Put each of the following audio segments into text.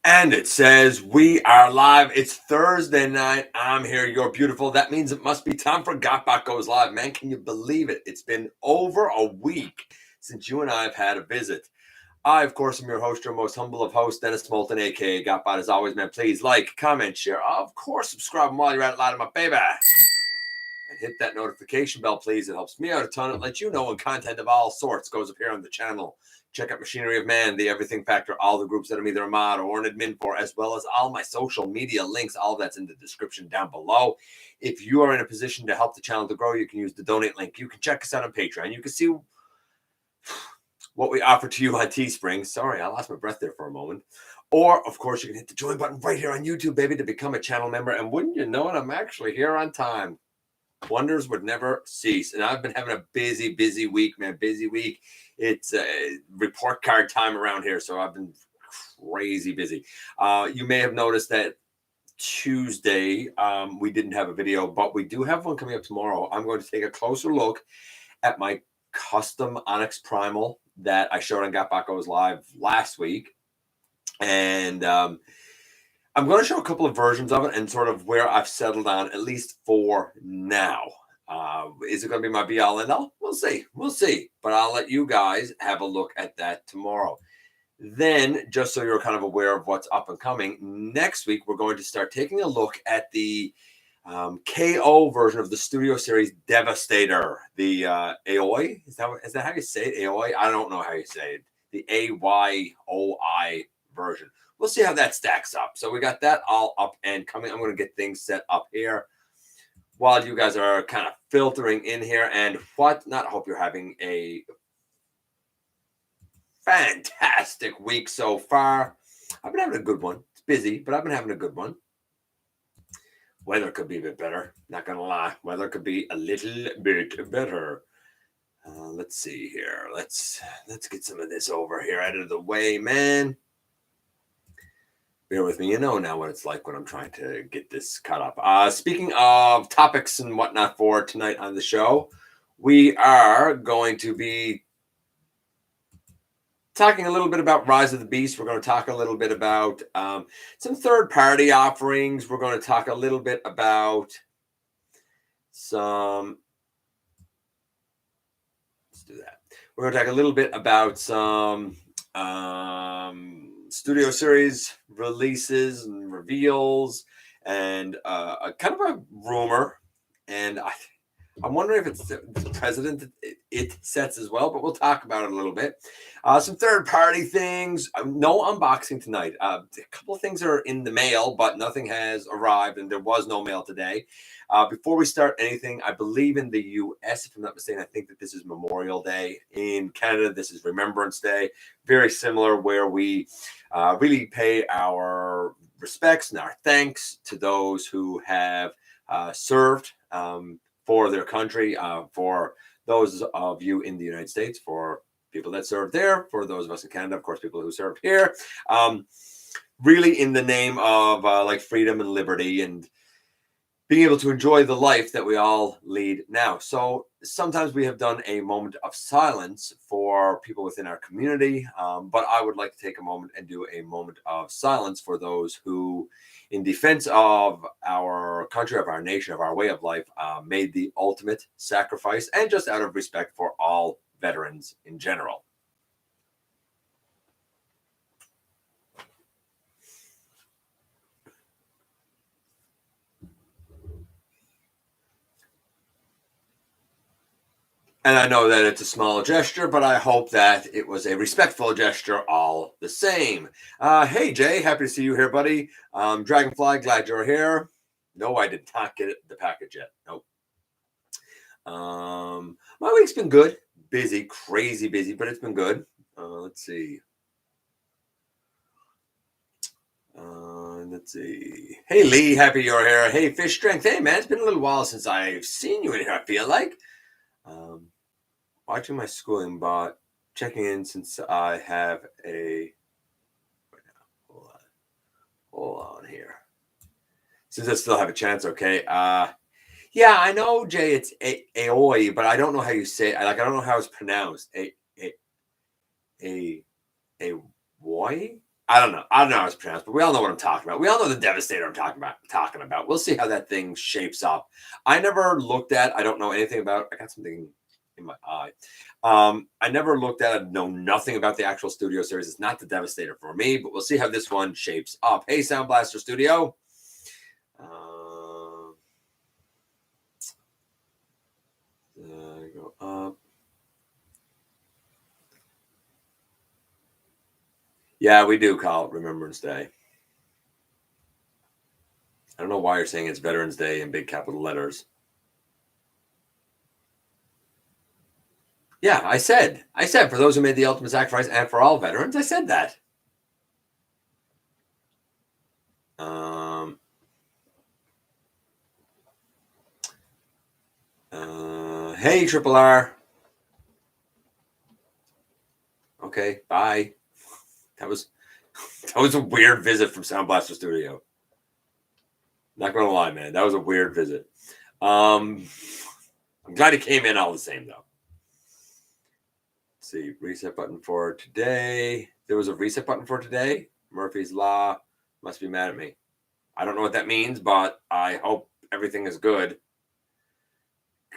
And it says we are live. It's Thursday night. I'm here. You're beautiful. That means it must be time for GotBot Goes live. Man, can you believe it? It's been over a week since you and I have had a visit. I, of course, am your host, your most humble of hosts, Dennis Moulton, a.k.a. GotBot. As always, man, please like, comment, share. Of course, subscribe while you're at it loud, my baby. And hit that notification bell, please. It helps me out a ton. It lets you know when content of all sorts goes up here on the channel. Check out Machinery of Man, The Everything Factor, all the groups that I'm either a mod or an admin for, as well as all my social media links. All of that's in the description down below. If you are in a position to help the channel to grow, you can use the donate link. You can check us out on Patreon. You can see what we offer to you on Teespring. Sorry, I lost my breath there for a moment. Or, of course, you can hit the join button right here on YouTube, baby, to become a channel member. And wouldn't you know it, I'm actually here on time. Wonders would never cease. And I've been having a busy week, man. Busy week. It's report card time around here, so I've been crazy busy. You may have noticed that Tuesday we didn't have a video, but we do have one coming up tomorrow. I'm going to take a closer look at my custom Onyx Primal that I showed on GotBot Goes live last week. And I'm going to show a couple of versions of it and sort of where I've settled on, at least for now. Is it going to be my be-all and all? We'll see. We'll see. But I'll let you guys have a look at that tomorrow. Then, just so you're kind of aware of what's up and coming, next week we're going to start taking a look at the KO version of the Studio Series Devastator. The AOI? Is that how you say it? AOI? I don't know how you say it. The AYOI version. We'll see how that stacks up. So we got that all up and coming. I'm going to get things set up here while you guys are kind of filtering in here. And whatnot. I hope you're having a fantastic week so far. I've been having a good one. It's busy, but I've been having a good one. Weather could be a bit better. Not going to lie. Weather could be a little bit better. Let's see here. Let's get some of this over here out of the way, man. Bear with me. You know now what it's like when I'm trying to get this caught up. Speaking of topics and whatnot for tonight on the show, we are going to be talking a little bit about Rise of the Beast. We're going to talk a little bit about some third-party offerings. We're going to talk a little bit about some... Let's do that. We're going to talk a little bit about some... Studio Series releases and reveals and a kind of a rumor, and I'm wondering if it's the president it sets as well, but we'll talk about it a little bit. Some third-party things. No unboxing tonight. A couple of things are in the mail, but nothing has arrived, and there was no mail today. Before we start anything, I believe in the U.S., if I'm not mistaken, I think that this is Memorial Day. In Canada, this is Remembrance Day. Very similar, where we really pay our respects and our thanks to those who have served for their country, for those of you in the United States, for people that served there, for those of us in Canada, of course, people who served here, really in the name of like freedom and liberty and being able to enjoy the life that we all lead now. So sometimes we have done a moment of silence for people within our community, but I would like to take a moment and do a moment of silence for those who, in defense of our country, of our nation, of our way of life, made the ultimate sacrifice, and just out of respect for all veterans in general. And I know that it's a small gesture, but I hope that it was a respectful gesture all the same. Hey, Jay, happy to see you here, buddy. Dragonfly, glad you're here. No, I did not get the package yet. Nope. My week's been good. Busy, crazy busy, but it's been good. Let's see. Let's see. Hey, Lee, happy you're here. Hey, Fish Strength. Hey, man, it's been a little while since I've seen you in here, I feel like. Watching my schooling, but checking in since I have a... Hold on here. Since I still have a chance, okay. Yeah, I know, Jay, it's Aoi, but I don't know how you say it. I don't know how it's pronounced. A Woi? I don't know. I don't know how it's pronounced, but we all know what I'm talking about. We all know the Devastator I'm talking about. We'll see how that thing shapes up. I never looked at. I don't know anything about. I got something in my eye. I never looked at it. Know nothing about the actual studio series. It's not the Devastator for me, but we'll see how this one shapes up. Hey, Sound Blaster Studio. Go up. Yeah, we do call it Remembrance Day. I don't know why you're saying it's Veterans Day in big capital letters. Yeah, I said for those who made the ultimate sacrifice and for all veterans, I said that. Hey, Triple R. Okay, bye. That was a weird visit from Sound Blaster Studio. Not gonna lie, man, that was a weird visit. I'm glad he came in all the same, though. Let's see, reset button for today. There was a reset button for today. Murphy's Law must be mad at me. I don't know what that means, but I hope everything is good.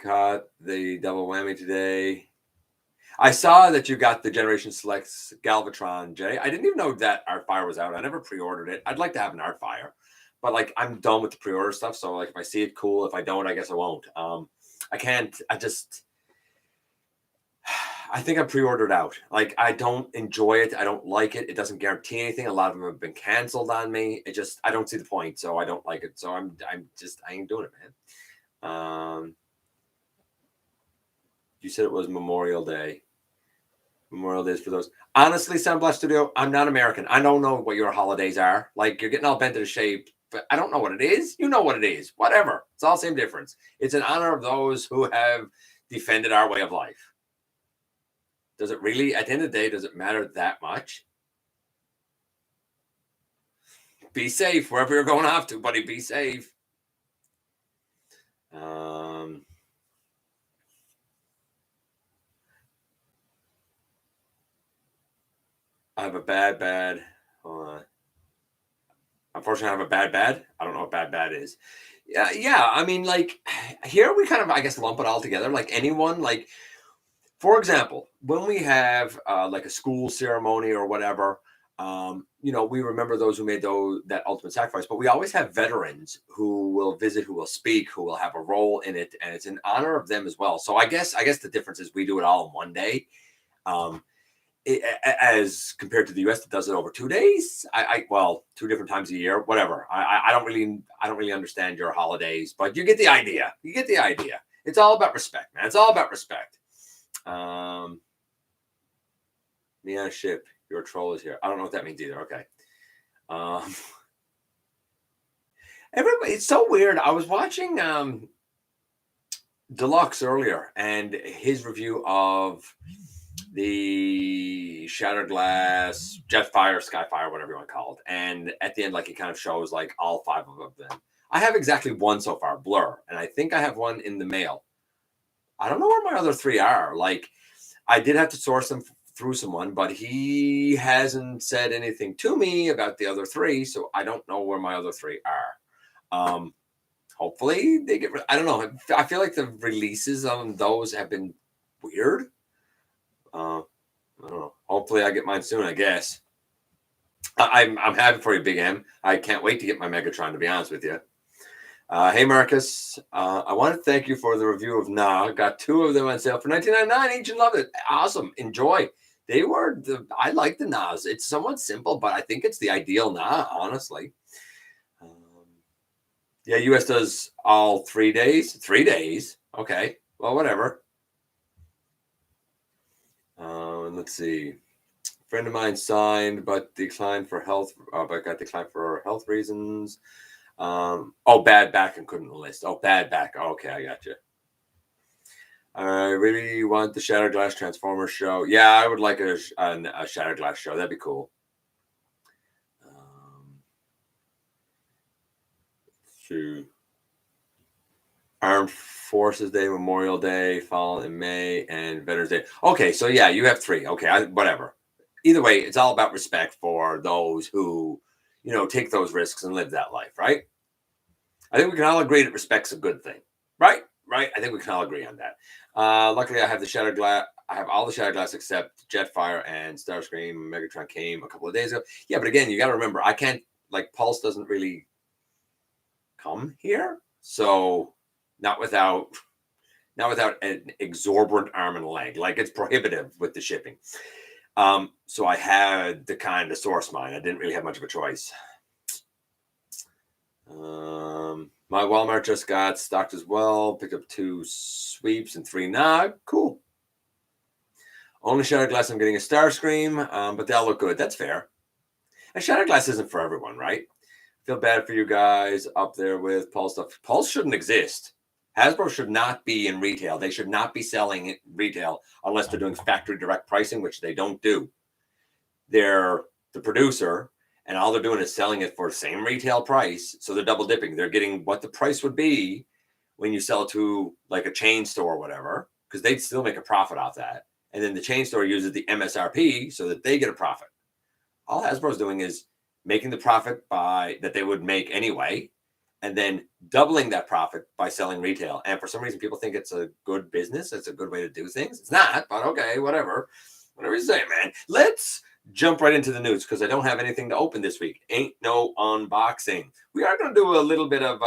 Caught the double whammy today. I saw that you got the Generation Selects Galvatron, Jay. I didn't even know that Artfire was out. I never pre-ordered it. I'd like to have an Artfire, but like I'm done with the pre-order stuff. So like if I see it, cool. If I don't, I guess I won't. I can't. I think I pre-ordered out. Like I don't enjoy it. I don't like it. It doesn't guarantee anything. A lot of them have been canceled on me. I don't see the point. So I don't like it. So I ain't doing it, man. You said it was Memorial Day. Memorial Days for those. Honestly, Sound Blast Studio, I'm not American. I don't know what your holidays are. Like you're getting all bent into shape, but I don't know what it is. You know what it is. Whatever. It's all same difference. It's in honor of those who have defended our way of life. Does it really, at the end of the day, does it matter that much? Be safe wherever you're going off to, buddy. Be safe. I have a bad. Hold on. Unfortunately, I have a bad. I don't know what bad is. Yeah. I mean, like here we kind of, I guess, lump it all together. Like anyone, like for example, when we have like a school ceremony or whatever, we remember those who made that ultimate sacrifice. But we always have veterans who will visit, who will speak, who will have a role in it, and it's in honor of them as well. So I guess the difference is we do it all in one day. As compared to the US that does it over 2 days. Well, 2 different times a year, whatever. I don't really understand your holidays, but you get the idea. It's all about respect, man. It's all about respect. Me on a ship, your troll is here. I don't know what that means either. Okay. Everybody, it's so weird. I was watching Deluxe earlier and his review of the Shattered Glass, Jetfire, Skyfire, whatever you want to call it. And at the end, like it kind of shows like all 5 of them. I have exactly 1 so far, Blur, and I think I have 1 in the mail. I don't know where my other 3 are. Like I did have to source them through someone, but he hasn't said anything to me about the other 3, so I don't know where my other 3 are. Hopefully they get. I don't know. I feel like the releases on those have been weird. I don't know. Hopefully I get mine soon, I guess. I'm happy for you, Big M. I can't wait to get my Megatron, to be honest with you. Hey, Marcus. I want to thank you for the review of Nah. Got 2 of them on sale for $19.99 each and loved it. Awesome. Enjoy. I like the Nas. It's somewhat simple, but I think it's the ideal Nah, honestly. Yeah, US does all 3 days. 3 days. Okay. Well, whatever. Let's see. A friend of mine signed, but declined for health. But got declined for health reasons. Bad back and couldn't enlist. Bad back. Okay, I got you. I really want the Shattered Glass Transformers show. Yeah, I would like a Shattered Glass show. That'd be cool. Armed Forces Day, Memorial Day, fall in May, and Veterans Day. Okay, so yeah, you have 3. Okay, whatever. either way, it's all about respect for those who, take those risks and live that life, right? I think we can all agree that respect's a good thing, right? Right? I think we can all agree on that. Luckily, I have the Shattered Glass. I have all the Shattered Glass except Jetfire and Starscream. Megatron came a couple of days ago. Yeah, but again, you got to remember, I can't, Pulse doesn't really come here. So not without an exorbitant arm and a leg. It's prohibitive with the shipping. So I had to kind of source mine. I didn't really have much of a choice. My Walmart just got stocked as well. Picked up 2 sweeps and 3 nog. Cool. Only Shattered Glass I'm getting a Starscream, but they all look good. That's fair. And Shattered Glass isn't for everyone, right? Feel bad for you guys up there with Pulse stuff. Pulse shouldn't exist. Hasbro should not be in retail. They should not be selling it retail unless they're doing factory direct pricing, which they don't do. They're the producer, and all they're doing is selling it for the same retail price. So they're double dipping. They're getting what the price would be when you sell it to a chain store or whatever, because they'd still make a profit off that. And then the chain store uses the MSRP so that they get a profit. All Hasbro's doing is making the profit that they would make anyway, and then doubling that profit by selling retail. And for some reason, people think it's a good business. It's a good way to do things. It's not, but okay, whatever. Whatever you say, man. Let's jump right into the news because I don't have anything to open this week. Ain't no unboxing. We are going to do a little bit of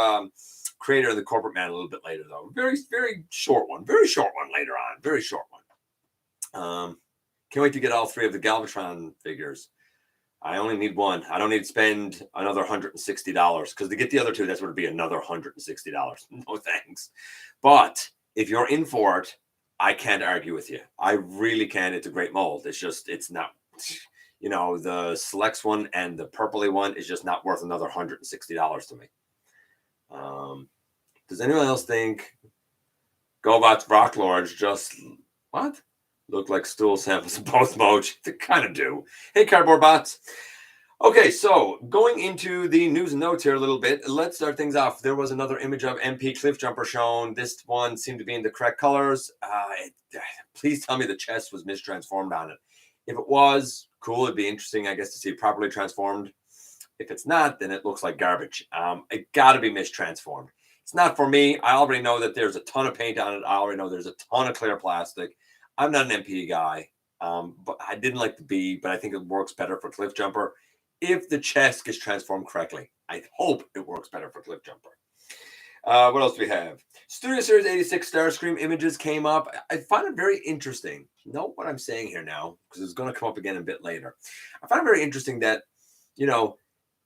Creator of the Corporate Man a little bit later, though. Very, very short one. Very short one later on. Very short one. Can't wait to get all 3 of the Galvatron figures. I only need 1. I don't need to spend another $160 because to get the other 2, that's going to be another $160. No thanks. But if you're in for it, I can't argue with you. I really can. It's a great mold. It's not, the Selects one and the purpley one is just not worth another $160 to me. Does anyone else think GotBot's Rock Lords just, what? Look like stool samples in both modes. They kind of do. Hey, Cardboard Bots. Okay, so going into the news and notes here a little bit, let's start things off. There was another image of MP Cliff Jumper shown. This one seemed to be in the correct colors. Please tell me the chest was mistransformed on it. If it was, cool. It'd be interesting, I guess, to see it properly transformed. If it's not, then it looks like garbage. It got to be mistransformed. It's not for me. I already know that there's a ton of paint on it. I already know there's a ton of clear plastic. I'm not an MP guy, but I didn't like the B, but I think it works better for Cliff Jumper if the chest gets transformed correctly. I hope it works better for Cliff Jumper. What else do we have? Studio Series 86 Starscream images came up. I find it very interesting. Note what I'm saying here now, because it's going to come up again a bit later. I find it very interesting that,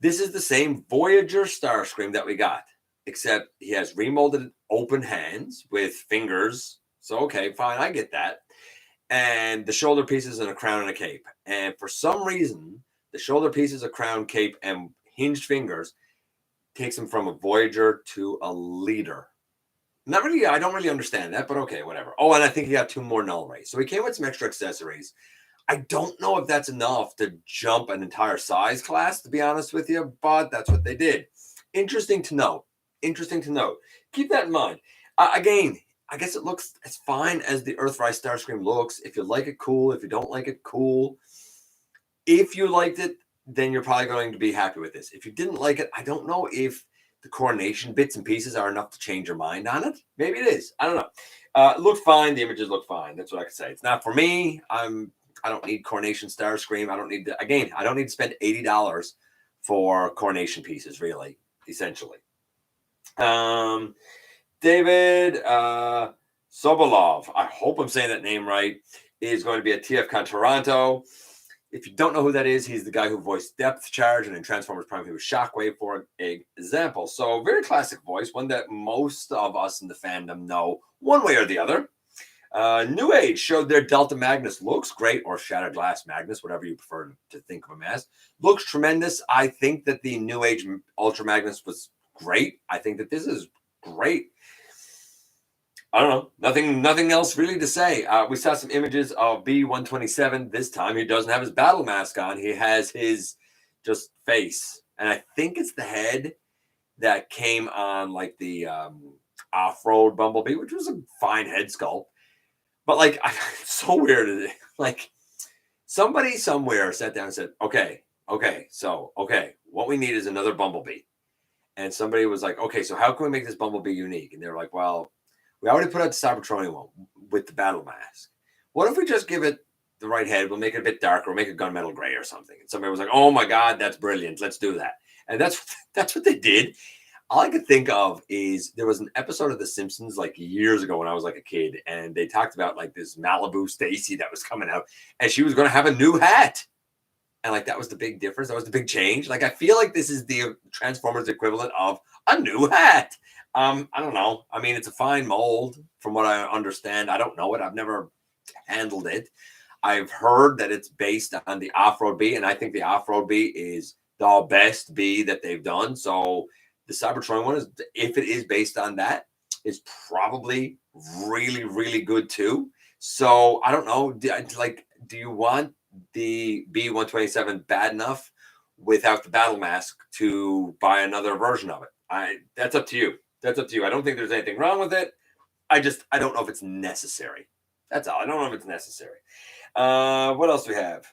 this is the same Voyager Starscream that we got, except he has remolded open hands with fingers. So, okay, fine, I get that. And the shoulder pieces and a crown and a cape. And for some reason, the shoulder pieces, a crown, cape, and hinged fingers takes him from a Voyager to a leader. Not really, I don't really understand that, but okay, whatever. Oh, and I think he got 2 more null rays. So he came with some extra accessories. I don't know if that's enough to jump an entire size class, to be honest with you, but that's what they did. Interesting to note. Keep that in mind. Again, I guess it looks as fine as the Earthrise Starscream looks. If you like it, cool. If you don't like it, cool. If you liked it, then you're probably going to be happy with this. If you didn't like it, I don't know if the coronation bits and pieces are enough to change your mind on it. Maybe it is. I don't know. It looked fine. The images look fine. That's what I can say. It's not for me. I don't need coronation Starscream. I don't need to spend $80 for coronation pieces, really, essentially. David Sobolov, I hope I'm saying that name right, is going to be at TFCon Toronto. If you don't know who that is, he's the guy who voiced Depth Charge, and in Transformers Prime, he was Shockwave, for example. So very classic voice, one that most of us in the fandom know one way or the other. New Age showed their Delta Magnus. Looks great, or Shattered Glass Magnus, whatever you prefer to think of him as. Looks tremendous. I think that the New Age Ultra Magnus was great. I think that this is great. I don't know. Nothing else really to say. We saw some images of B-127. This time he doesn't have his battle mask on. He has his just face. And I think it's the head that came on like the off-road Bumblebee, which was a fine head sculpt. But it's so weird. Somebody somewhere sat down and said, okay, what we need is another Bumblebee. And somebody was like, okay, so how can we make this Bumblebee unique? And they're like, well, we already put out the Cybertron one with the battle mask. What if we just give it the right head? We'll make it a bit darker. We'll make it gunmetal gray or something. And somebody was like, oh my God, that's brilliant. Let's do that. And that's what they did. All I could think of is there was an episode of The Simpsons like years ago when I was like a kid, and they talked about like this Malibu Stacy that was coming out, and she was going to have a new hat. And like that was the big difference. That was the big change. Like I feel like this is the Transformers equivalent of a new hat. I don't know. I mean, it's a fine mold from what I understand. I don't know it. I've never handled it. I've heard that it's based on the Off-Road Bee, and I think the Off-Road Bee is the best bee that they've done. So the Cybertron one is, if it is based on that, is probably really, really good too. So I don't know. Do you want the B127 bad enough without the battle mask to buy another version of it? That's up to you. That's up to you. I don't think there's anything wrong with it. I don't know if it's necessary. That's all. I don't know if it's necessary. What else do we have?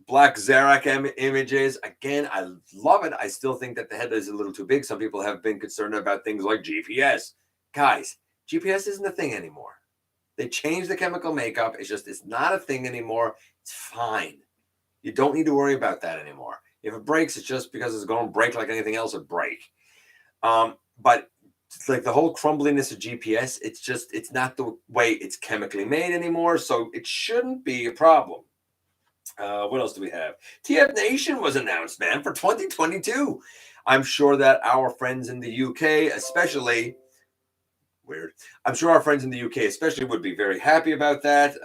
Black Zarak images. Again, I love it. I still think that the head is a little too big. Some people have been concerned about things like GPS. Guys, GPS isn't a thing anymore. They changed the chemical makeup. It's not a thing anymore. It's fine. You don't need to worry about that anymore. If it breaks, it's just because it's going to break like anything else would break. But it's like the whole crumbliness of GPS, it's not the way it's chemically made anymore. So it shouldn't be a problem. What else do we have? TF Nation was announced, man, for 2022. I'm sure that our friends in the UK, especially, weird. I'm sure our friends in the UK especially would be very happy about that.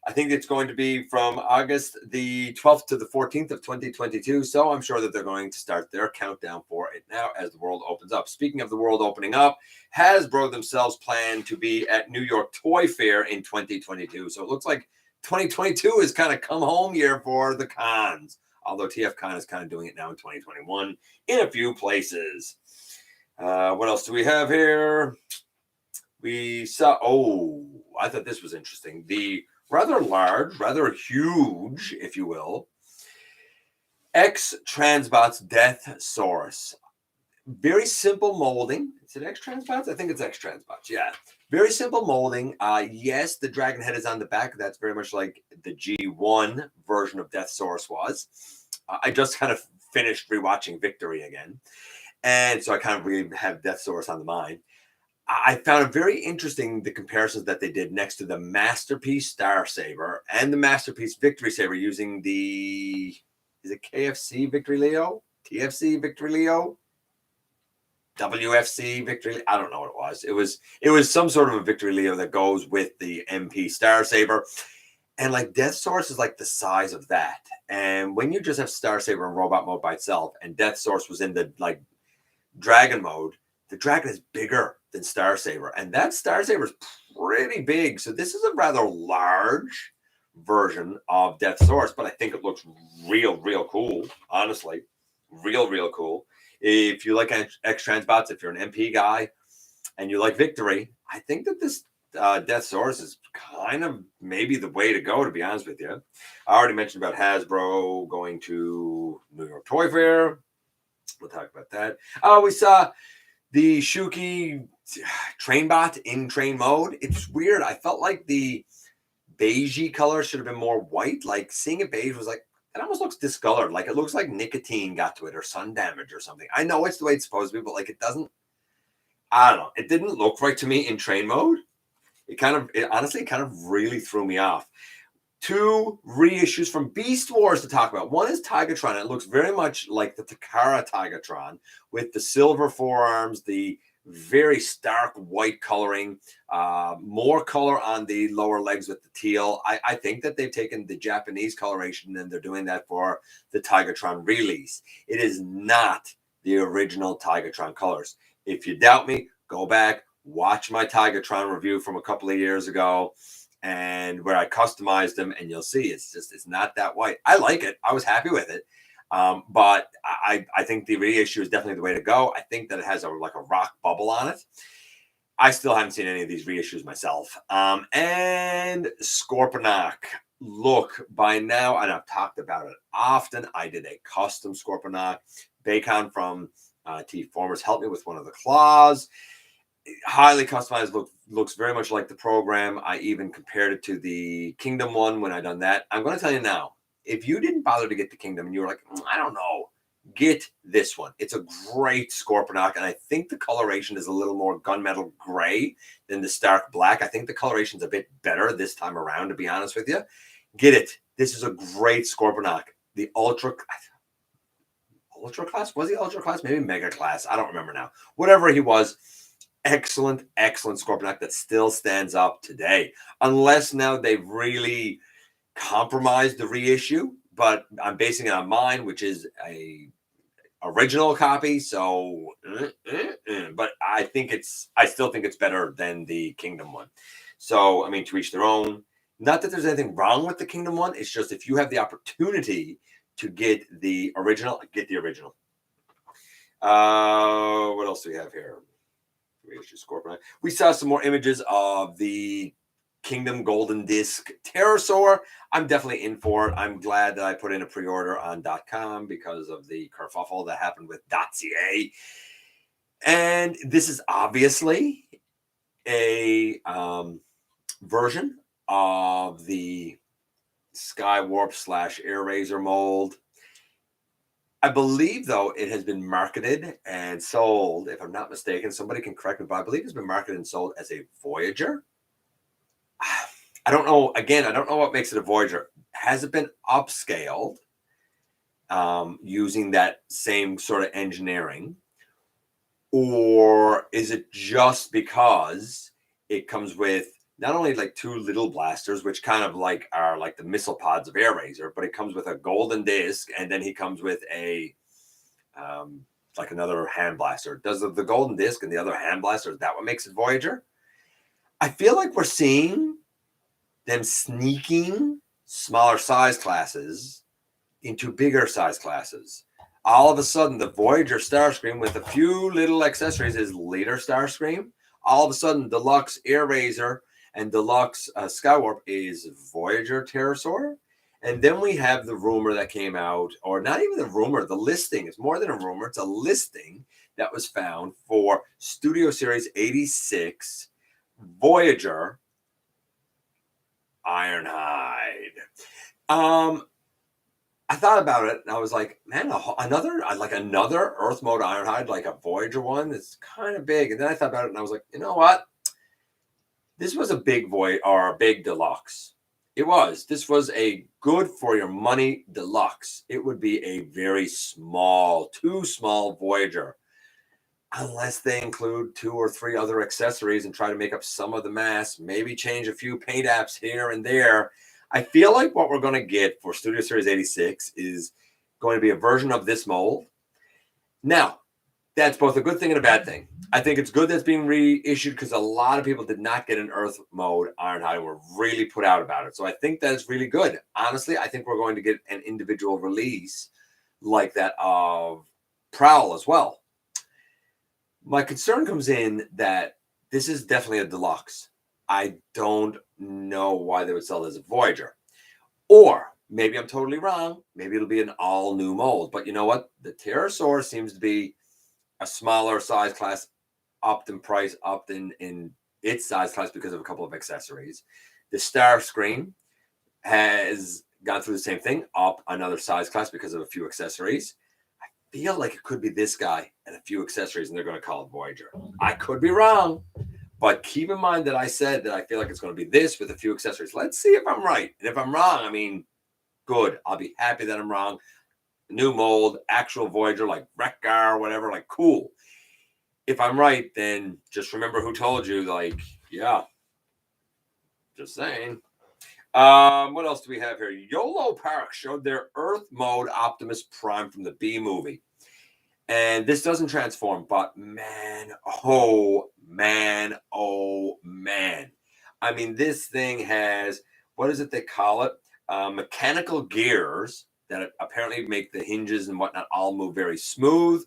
I think it's going to be from August the 12th to the 14th of 2022. So I'm sure that they're going to start their countdown for it now as the world opens up. Speaking of the world opening up, Hasbro themselves plan to be at New York Toy Fair in 2022. So it looks like 2022 is kind of come home year for the cons. Although TFCon is kind of doing it now in 2021 in a few places. What else do we have here? We saw, I thought this was interesting. The rather large, rather huge, if you will, X-Transbots Death Source. Very simple molding. Is it X-Transbots? I think it's X-Transbots. Yeah. Very simple molding. Yes, the dragon head is on the back. That's very much like the G1 version of Death Source was. I just kind of finished rewatching Victory again. And so I kind of really have Death Source on the mind. I found it very interesting, the comparisons that they did next to the Masterpiece Star Saber and the Masterpiece Victory Saber using the, is it KFC Victory Leo? TFC Victory Leo? WFC Victory? I don't know what it was. It was some sort of a Victory Leo that goes with the MP Star Saber. And like Death Source is like the size of that. And when you just have Star Saber in robot mode by itself and Death Source was in the like dragon mode, the dragon is bigger than Star Saber, and that Star Saber is pretty big. So this is a rather large version of Death Source, but I think it looks real cool. Honestly, real cool. If you like X-Transbots, if you're an MP guy and you like Victory, I think that this Death Source is kind of maybe the way to go, to be honest with you. I already mentioned about Hasbro going to New York Toy Fair. We'll talk about that. We saw the Shuki Trainbot in train mode. It's weird. I felt like the beigey color should have been more white. Like seeing it beige was like, it almost looks discolored. Like it looks like nicotine got to it or sun damage or something. I know it's the way it's supposed to be, but like it doesn't, I don't know. It didn't look right to me in train mode. It honestly kind of really threw me off. 2 reissues from Beast Wars to talk about. One is Tigertron. It looks very much like the Takara Tigertron with the silver forearms, the very stark white coloring, more color on the lower legs with the teal. I think that they've taken the Japanese coloration and they're doing that for the Tigertron release. It is not the original Tigertron colors. If you doubt me, go back, watch my Tigertron review from a couple of years ago, and where I customized them, and you'll see it's not that white. I like it. I was happy with it. But I think the reissue is definitely the way to go. I think that it has a rock bubble on it. I still haven't seen any of these reissues myself. And Scorponok. look by now, and I've talked about it often. I did a custom Scorponok. Bacon from T-Formers helped me with one of the claws. Highly customized, looks very much like the program. I even compared it to the Kingdom one when I done that. I'm going to tell you now, if you didn't bother to get the Kingdom and you were like, I don't know, get this one. It's a great Scorponok, and I think the coloration is a little more gunmetal gray than the stark black. I think the coloration is a bit better this time around, to be honest with you. Get it. This is a great Scorponok. The ultra class? Was he ultra class? Maybe mega class. I don't remember now. Whatever he was, excellent Scorponok that still stands up today. Unless now they've really compromised the reissue, but I'm basing it on mine, which is a original copy. So, but I still think it's better than the Kingdom one. So, I mean, to each their own. Not that there's anything wrong with the Kingdom one. It's just if you have the opportunity to get the original, get the original. What else do we have here? We saw some more images of the Kingdom Golden Disc Pterosaur. I'm definitely in for it. I'm glad that I put in a pre-order on .com because of the kerfuffle that happened with .ca. And this is obviously a version of the Skywarp / Air Razor mold. I believe, though, it has been marketed and sold, if I'm not mistaken, somebody can correct me, but I believe it's been marketed and sold as a Voyager. I don't know. Again, I don't know what makes it a Voyager. Has it been upscaled using that same sort of engineering? Or is it just because it comes with not only like two little blasters, which kind of like are like the missile pods of Air Razor, but it comes with a golden disc, and then he comes with a like another hand blaster. Does the golden disc and the other hand blaster, is that what makes it Voyager? I feel like we're seeing them sneaking smaller size classes into bigger size classes. All of a sudden, the Voyager Starscream with a few little accessories is later Starscream. All of a sudden, Deluxe Air Razor and Deluxe Skywarp is Voyager Pterosaur. And then we have the rumor that came out, or not even the rumor, the listing. It's more than a rumor. It's a listing that was found for Studio Series 86 Voyager Ironhide. I thought about it, and I was like, man, another Earth mode Ironhide, like a Voyager one, it's kind of big. And then I thought about it, and I was like, you know what? This was a big big deluxe. It was. This was a good for your money deluxe. It would be a very too small Voyager, unless they include 2 or 3 other accessories and try to make up some of the mass, maybe change a few paint apps here and there. I feel like what we're going to get for Studio Series 86 is going to be a version of this mold. Now, that's both a good thing and a bad thing. I think it's good that's being reissued because a lot of people did not get an Earth mode Ironhide and were really put out about it. So I think that is really good. Honestly, I think we're going to get an individual release like that of Prowl as well. My concern comes in that this is definitely a deluxe. I don't know why they would sell it as a Voyager. Or maybe I'm totally wrong. Maybe it'll be an all-new mold. But you know what? The Pterosaur seems to be a smaller size class, upped in price, upped in its size class because of a couple of accessories. The Starscream has gone through the same thing, up another size class because of a few accessories. I feel like it could be this guy and a few accessories, and they're going to call it Voyager. I could be wrong. But keep in mind that I said that I feel like it's going to be this with a few accessories. Let's see if I'm right. And if I'm wrong, I mean, good. I'll be happy that I'm wrong. New mold, actual Voyager, like Wreck-Gar or whatever, like cool. If I'm right, then just remember who told you, like, yeah. Just saying. What else do we have here? YOLO Park showed their Earth mode Optimus Prime from the B movie. And this doesn't transform, but man, oh man. I mean, this thing has, what is it they call it? Mechanical gears that apparently make the hinges and whatnot all move very smooth.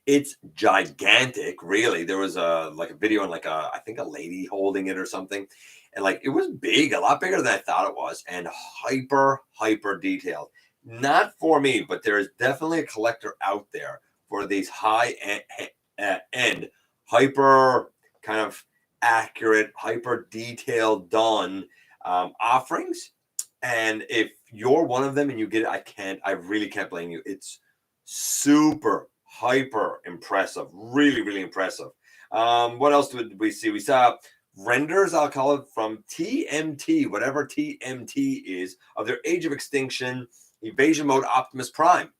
It's gigantic, really. There was a video and I think a lady holding it or something. And it was big, a lot bigger than I thought it was, and hyper detailed. Not for me, but there is definitely a collector out there for these high end, hyper kind of accurate, hyper detailed done offerings. And if you're one of them and you get it, I really can't blame you. It's super hyper impressive, really impressive. What else did we see? We saw renders, I'll call it, from TMT, whatever TMT is, of their Age of Extinction Evasion Mode Optimus Prime.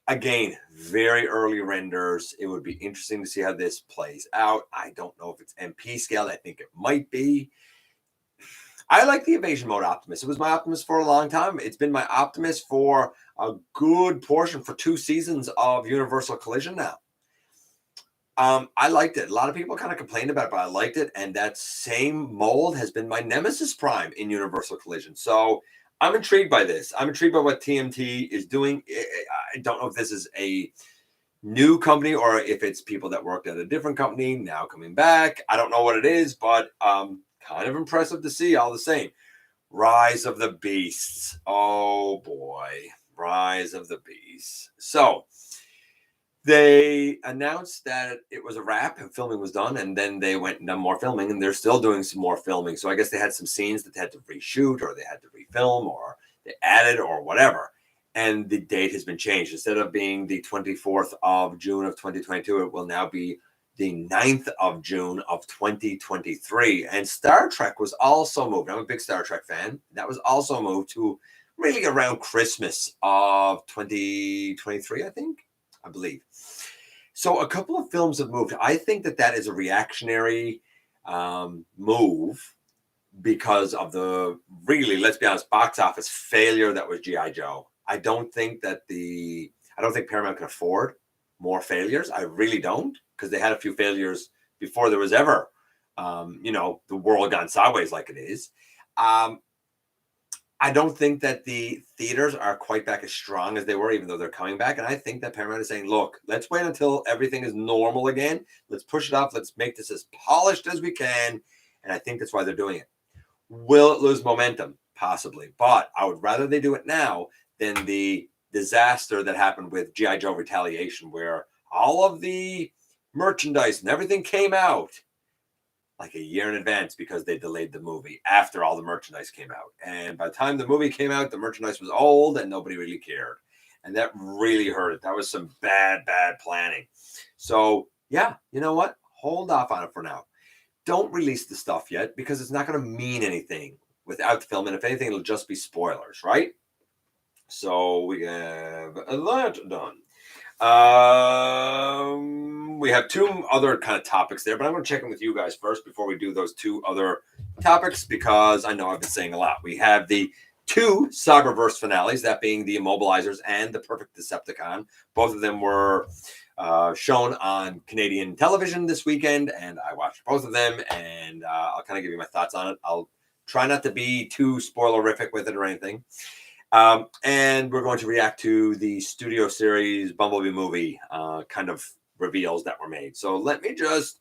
Again, very early renders. It would be interesting to see how this plays out. I don't know if it's MP scale. I think it might be. I like the Evasion Mode Optimus. It was my Optimus for a long time. It's been my Optimus for a good portion, for 2 seasons of Universal Collision now. I liked it. A lot of people kind of complained about it, but I liked it. And that same mold has been my Nemesis Prime in Universal Collision. So I'm intrigued by this. I'm intrigued by what TMT is doing. I don't know if this is a new company or if it's people that worked at a different company now coming back. I don't know what it is, but kind of impressive to see all the same. Rise of the Beasts. Oh boy. Rise of the Beasts. So they announced that it was a wrap and filming was done, and then they went and done more filming, and they're still doing some more filming. So I guess they had some scenes that they had to reshoot, or they had to refilm, or they added, or whatever. And the date has been changed. Instead of being the 24th of June of 2022, it will now be the 9th of June of 2023. And Star Trek was also moved. I'm a big Star Trek fan. That was also moved to really around Christmas of 2023, I believe. So a couple of films have moved. I think that is a reactionary move because of the really, let's be honest, box office failure that was G.I. Joe. I don't think Paramount can afford more failures. I really don't, because they had a few failures before there was ever, the world gone sideways like it is. I don't think that the theaters are quite back as strong as they were, even though they're coming back. And I think that Paramount is saying, look, let's wait until everything is normal again. Let's push it off. Let's make this as polished as we can. And I think that's why they're doing it. Will it lose momentum? Possibly. But I would rather they do it now than the disaster that happened with G.I. Joe Retaliation, where all of the merchandise and everything came out like a year in advance because they delayed the movie after all the merchandise came out. And by the time the movie came out, the merchandise was old and nobody really cared. And that really hurt it. That was some bad planning. So yeah, you know what? Hold off on it for now. Don't release the stuff yet because it's not going to mean anything without the film. And if anything, it'll just be spoilers, right? So we have that done. We have 2 other kind of topics there, but I'm going to check in with you guys first before we do those 2 other topics, because I know I've been saying a lot. We have the 2 Cyberverse finales, that being the Immobilizers and the Perfect Decepticon. Both of them were shown on Canadian television this weekend, and I watched both of them, and I'll kind of give you my thoughts on it. I'll try not to be too spoilerific with it or anything. And we're going to react to the studio series Bumblebee movie kind of reveals that were made. So let me just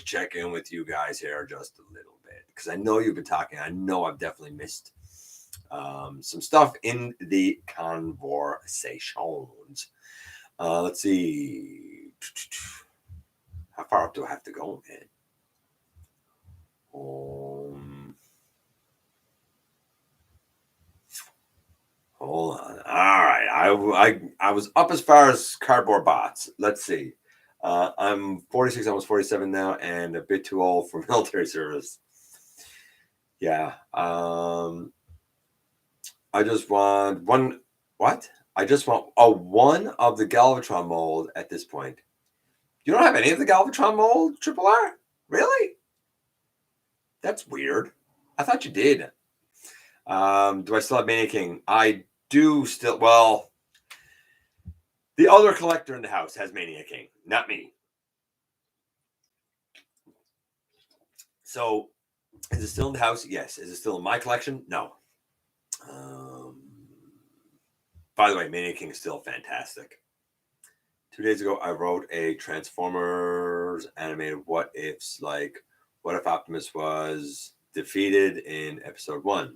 check in with you guys here just a little bit, because I know you've been talking. I know I've definitely missed some stuff in the conversations. Let's see. How far up do I have to go, man? Hold on. All right. I was up as far as cardboard bots. Let's see. I'm 46, almost 47 now, and a bit too old for military service. Yeah. I just want one. What? I just want one of the Galvatron mold at this point. You don't have any of the Galvatron mold, Triple R? Really? That's weird. I thought you did. Do I still have Mania King? I do still. Well, the other collector in the house has Mania King, not me. So, is it still in the house? Yes. Is it still in my collection? No. By the way, Mania King is still fantastic. 2 days ago, I wrote a Transformers animated what ifs, like what if Optimus was defeated in episode 1?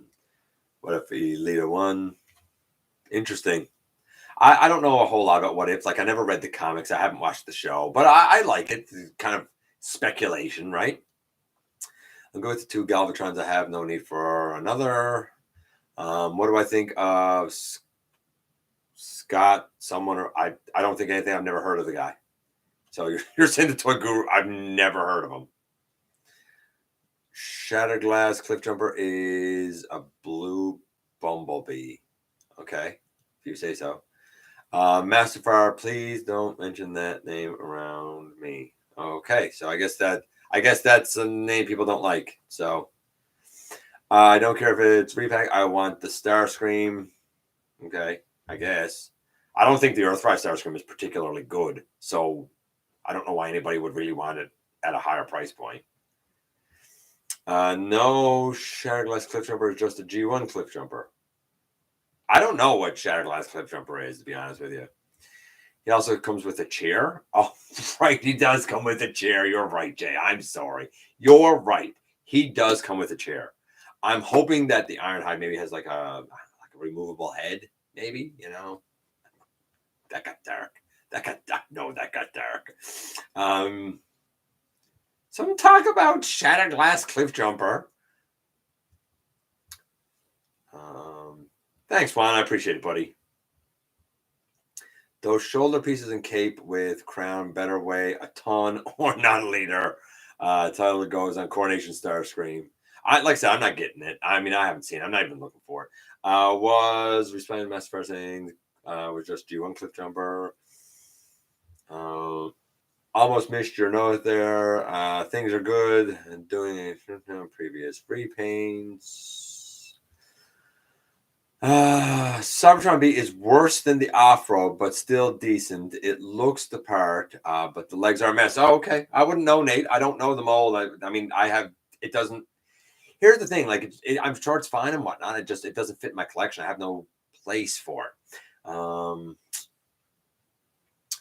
What if Elita won? Interesting. I don't know a whole lot about what ifs. Like, I never read the comics. I haven't watched the show, but I like it. It's kind of speculation, right? I'll go with the 2 Galvatrons I have. No need for another. What do I think of Scott? Someone, or I don't think anything. I've never heard of the guy. So you're saying the Toy Guru? I've never heard of him. Shattered Glass Cliff Jumper is a blue Bumblebee. Okay, if you say so. Masterfire, please don't mention that name around me. Okay, so I guess that's a name people don't like. So I don't care if it's repack. I want the Starscream. Okay, I guess. I don't think the Earthrise Starscream is particularly good. So I don't know why anybody would really want it at a higher price point. No, Shattered Glass Cliff Jumper is just a G1 Cliff Jumper. I don't know what Shattered Glass Cliff Jumper is, to be honest with you. He also comes with a chair. Oh, right. He does come with a chair. You're right, Jay. I'm sorry. You're right. He does come with a chair. I'm hoping that the Ironhide maybe has like a removable head, maybe, you know. That got dark. That got dark. Some talk about Shattered Glass Cliff Jumper. Thanks, Juan. I appreciate it, buddy. Those shoulder pieces and cape with crown better weigh a ton or not a liter. Title goes on Coronation Starscream. Like I said, I'm not getting it. I mean, I haven't seen it. I'm not even looking for it. Was responding to Master First saying was just G1 Cliff Jumper. Almost missed your note there. Things are good and doing previous repaints. Cybertron B is worse than the off-road, but still decent. It looks the part, but the legs are a mess. Oh, okay. I wouldn't know, Nate. I don't know the mold. I mean, it doesn't. Here's the thing. Like, I'm sure it's fine and whatnot. It doesn't fit my collection. I have no place for it.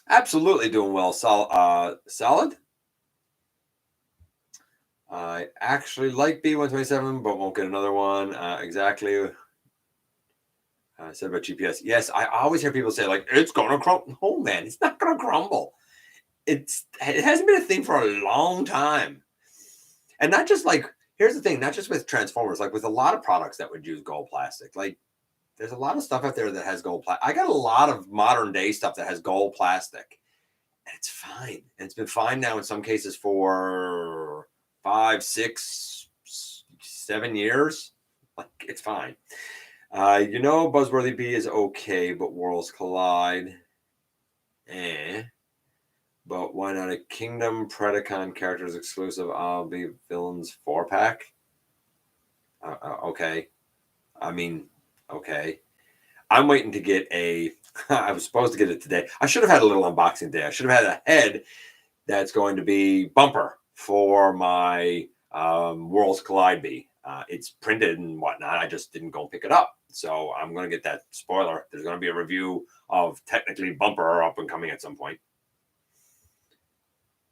Absolutely doing well. Solid. I actually like B127, but won't get another one. Exactly. Said about GPS. Yes, I always hear people say, like, it's going to crumble. No, man, it's not going to crumble. It hasn't been a thing for a long time. And not just like, here's the thing, not just with Transformers, like with a lot of products that would use gold plastic. Like, there's a lot of stuff out there that has gold plastic. I got a lot of modern day stuff that has gold plastic. And it's fine. And it's been fine now in some cases for 5, 6, 7 years. Like, it's fine. Buzzworthy B is okay, but Worlds Collide. But why not a Kingdom Predacon characters exclusive? I'll be Villains 4-pack. Okay. I mean, okay. I'm waiting to get I was supposed to get it today. I should have had a little unboxing day. I should have had a head that's going to be bumper for my Worlds Collide B. It's printed and whatnot. I just didn't go pick it up. So I'm going to get that spoiler. There's going to be a review of technically bumper up and coming at some point.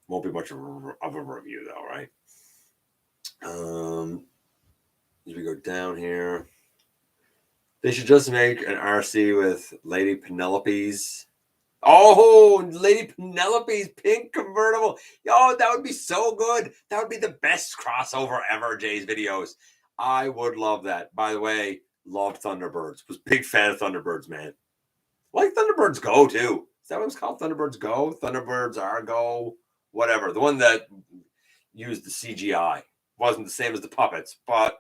Won't be much of a review though, right? As we go down here, they should just make an RC with Lady Penelope's. Oh, Lady Penelope's pink convertible. Yo, that would be so good. That would be the best crossover ever, Jay's videos. I would love that. By the way, love Thunderbirds. Was big fan of Thunderbirds, man. Like Thunderbirds Go, too. Is that what it's called? Thunderbirds Go? Thunderbirds Go? Whatever. The one that used the CGI. Wasn't the same as the puppets, but,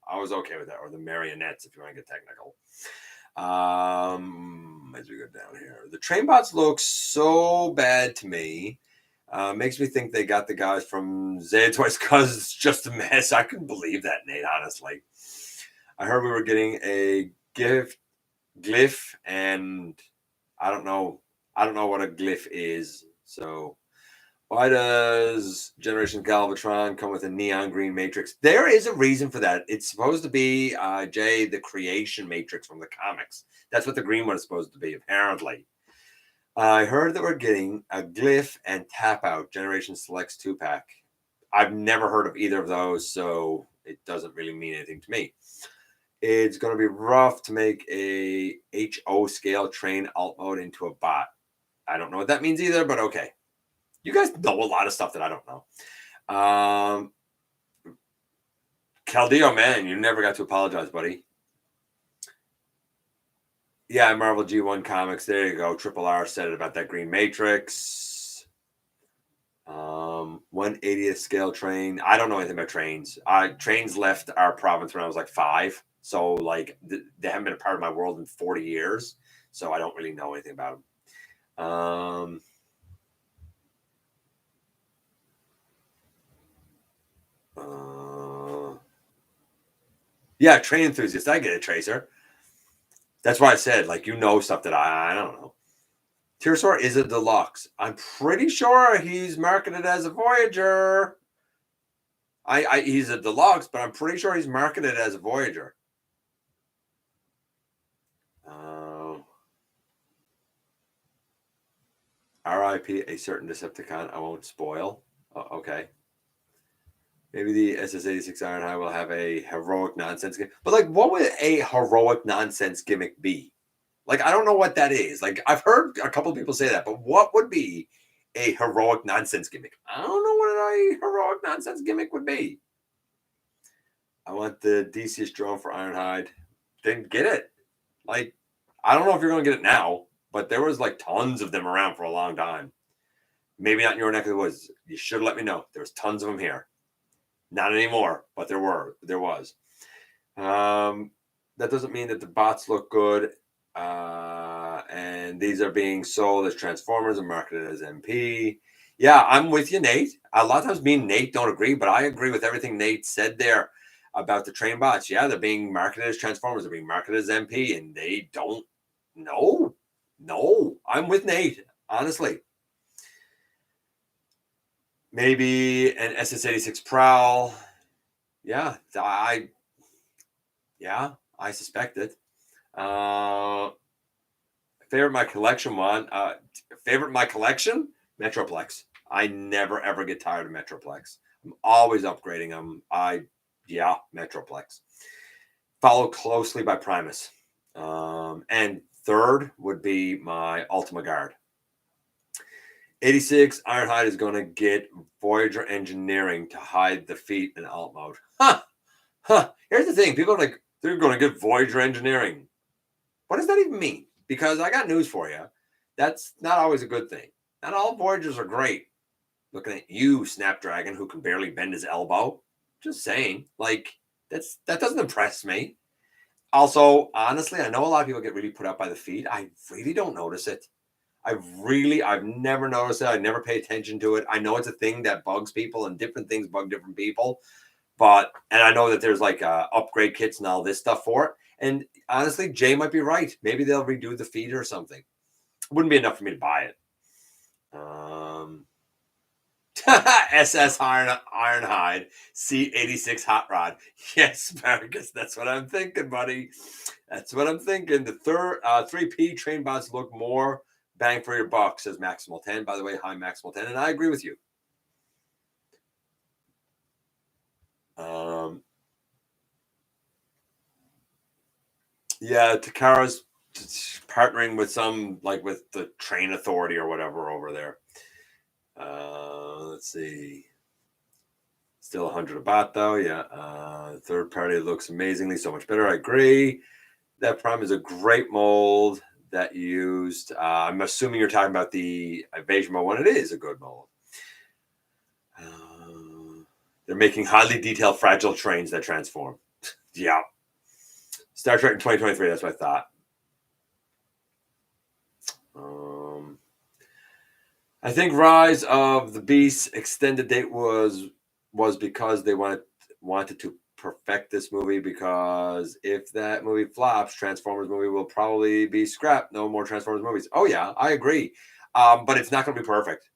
I was okay with that. Or the marionettes, if you want to get technical. As we go down here, the Trainbots look so bad to me. Makes me think they got the guys from Zaya Toys because it's just a mess. I couldn't believe that, Nate, honestly. I heard we were getting a glyph, and I don't know what a glyph is. So why does Generation Galvatron come with a neon green matrix? There is a reason for that. It's supposed to be, Jay, the creation matrix from the comics. That's what the green one is supposed to be, apparently. I heard that we're getting a Glyph and Tap Out Generation Selects 2-pack. I've never heard of either of those, so it doesn't really mean anything to me. It's going to be rough to make a HO scale train alt mode into a bot. I don't know what that means either, but okay. You guys know a lot of stuff that I don't know. Caldeo, man, you never got to apologize, buddy. Yeah, Marvel G1 Comics. There you go. Triple R said it about that Green Matrix. 1/80th scale train. I don't know anything about trains. Trains left our province when I was like 5. So like they haven't been a part of my world in 40 years. So I don't really know anything about them. Yeah, train enthusiast. I get it, Tracer. That's why I said, like, you know stuff that I don't know. Pterosaur is a deluxe. I'm pretty sure he's marketed as a Voyager. He's a deluxe, but I'm pretty sure he's marketed as a Voyager. R.I.P. a certain Decepticon. I won't spoil. Okay. Maybe the SS-86 Ironhide will have a heroic nonsense gimmick. But, like, what would a heroic nonsense gimmick be? Like, I don't know what that is. Like, I've heard a couple of people say that, but what would be a heroic nonsense gimmick? I don't know what a heroic nonsense gimmick would be. I want the DC's drone for Ironhide. Didn't get it. Like, I don't know if you're going to get it now, but there was, like, tons of them around for a long time. Maybe not in your neck of the woods. You should have let me know. There was tons of them here. Not anymore, but there was. That doesn't mean that the bots look good. And these are being sold as Transformers and marketed as MP. Yeah, I'm with you, Nate. A lot of times me and Nate don't agree, but I agree with everything Nate said there about the train bots. Yeah, they're being marketed as Transformers. They're being marketed as MP, and they don't know. No, I'm with Nate, honestly. Maybe an SS-86 Prowl. Yeah, I suspect it. Favorite my collection one. Favorite my collection? Metroplex. I never ever get tired of Metroplex. I'm always upgrading them. Metroplex. Followed closely by Primus. And third would be my Ultima Guard. 86 Ironhide is going to get Voyager Engineering to hide the feet in alt mode. Here's the thing. People are like, they're going to get Voyager Engineering. What does that even mean? Because I got news for you. That's not always a good thing. Not all Voyagers are great. Looking at you, Snapdragon, who can barely bend his elbow. Just saying. Like, that doesn't impress me. Also, honestly, I know a lot of people get really put out by the feed. I really don't notice it. I've never noticed it. I never pay attention to it. I know it's a thing that bugs people and different things bug different people. And I know that there's like upgrade kits and all this stuff for it. And honestly, Jay might be right. Maybe they'll redo the feed or something. It wouldn't be enough for me to buy it. SS Ironhide, C86 Hot Rod. Yes, Marcus, that's what I'm thinking, buddy. That's what I'm thinking. The 3P train bots look more bang for your buck, says Maximal 10. By the way, hi, Maximal 10. And I agree with you. Yeah, Takara's partnering with some, like with the train authority or whatever over there. Let's see. Still 100 a bot though. Yeah. Third party looks amazingly so much better. I agree. That Prime is a great mold that used. I'm assuming you're talking about the Invasion mode one. It is a good mold. They're making highly detailed fragile trains that transform. Yeah. Star Trek in 2023. That's what I thought. I think Rise of the Beast extended date was because they wanted to perfect this movie, because if that movie flops, Transformers movie will probably be scrapped. No more Transformers movies. Oh yeah, I agree. But it's not going to be perfect.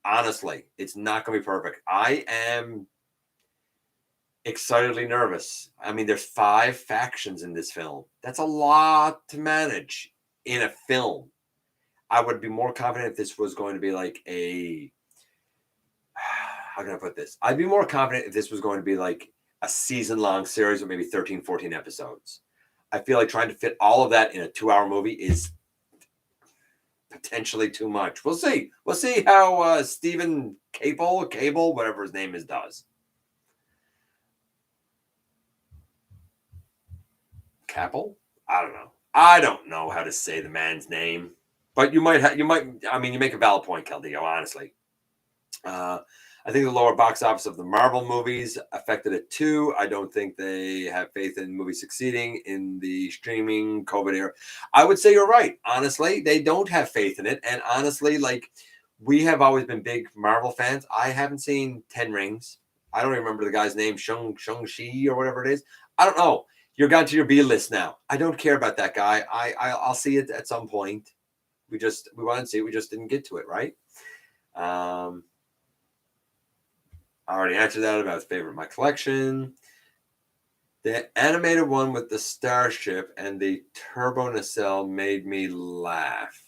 Honestly, it's not going to be perfect. I am excitedly nervous. I mean, there's 5 factions in this film. That's a lot to manage in a film. I would be more confident if this was going to be like a, how can I put this? I'd be more confident if this was going to be like a season-long series with maybe 13, 14 episodes. I feel like trying to fit all of that in a 2-hour movie is potentially too much. We'll see. We'll see how Stephen Cable, whatever his name is, does. Capel? I don't know how to say the man's name, but you might. I mean, you make a valid point, Caldeo. Honestly, I think the lower box office of the Marvel movies affected it too. I don't think they have faith in movies succeeding in the streaming COVID era. I would say you're right. Honestly, they don't have faith in it, and honestly, like we have always been big Marvel fans. I haven't seen Ten Rings. I don't even remember the guy's name, Shang-Chi or whatever it is. I don't know. You're gone to your B list now. I don't care about that guy. I'll see it at some point. We wanted to see it. We just didn't get to it, right? I already answered that about favorite my collection. The animated one with the starship and the turbo nacelle made me laugh.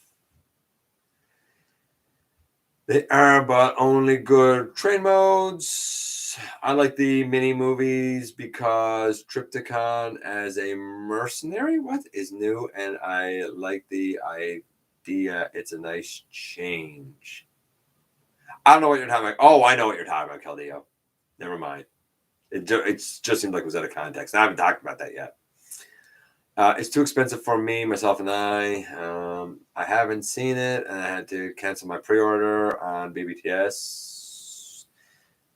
They are but only good train modes. I like the mini movies because Triptychon as a mercenary, is new, and I like the idea. It's a nice change. I don't know what you're talking about. Oh, I know what you're talking about, Caldeo. Never mind. It just seemed like it was out of context. I haven't talked about that yet. It's too expensive for me, myself, and I. I haven't seen it, and I had to cancel my pre-order on BBTS.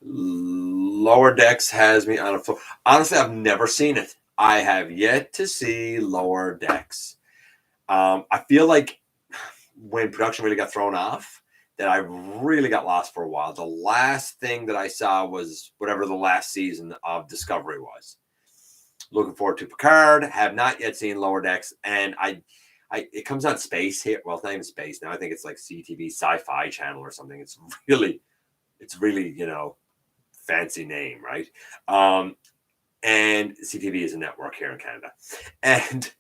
Lower Decks has me on a floor. Honestly, I've never seen it. I have yet to see Lower Decks. I feel like when production really got thrown off, that I really got lost for a while. The last thing that I saw was whatever the last season of Discovery was. Looking forward to Picard. Have not yet seen Lower Decks, and it comes on Space here. Well, it's not even Space now. I think it's like CTV Sci-Fi Channel or something. It's really fancy name, right? And CTV is a network here in Canada, and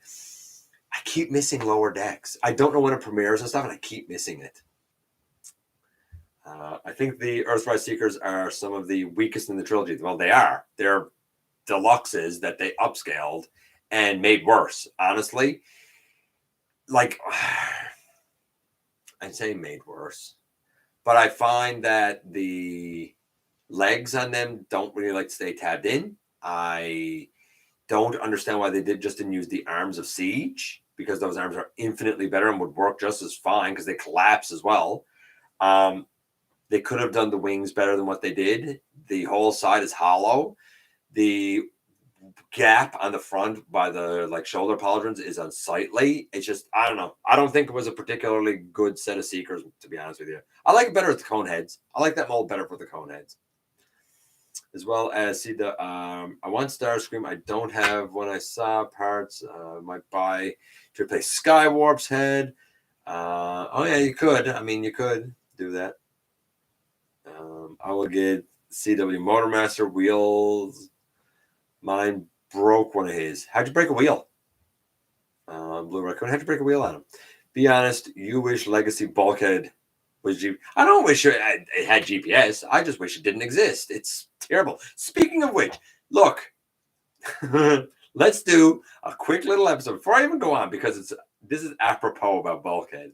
I keep missing Lower Decks. I don't know when it premieres and stuff, and I keep missing it. I think the Earthrise Seekers are some of the weakest in the trilogy. Well, they are. They're deluxes that they upscaled and made worse. Honestly, like I'm saying made worse, but I find that the legs on them don't really like to stay tabbed in. I don't understand why they didn't use the arms of Siege, because those arms are infinitely better and would work just as fine because they collapse as well. They could have done the wings better than what they did. The whole side is hollow. The gap on the front by the shoulder pauldrons is unsightly. It's just, I don't know. I don't think it was a particularly good set of Seekers, to be honest with you. I like it better with the cone heads. I like that mold better for the cone heads. As well as see the I want Starscream. I don't have when I saw parts. Might buy to replace Skywarp's head. Oh yeah, you could. I mean, you could do that. I will get CW Motormaster wheels. Mine broke one of his. How'd you break a wheel? Blue Raccoon. How'd you break a wheel on him? Be honest. You wish Legacy Bulkhead was G. I don't wish it had GPS. I just wish it didn't exist. It's terrible. Speaking of which, look, let's do a quick little episode before I even go on, because this is apropos about Bulkhead.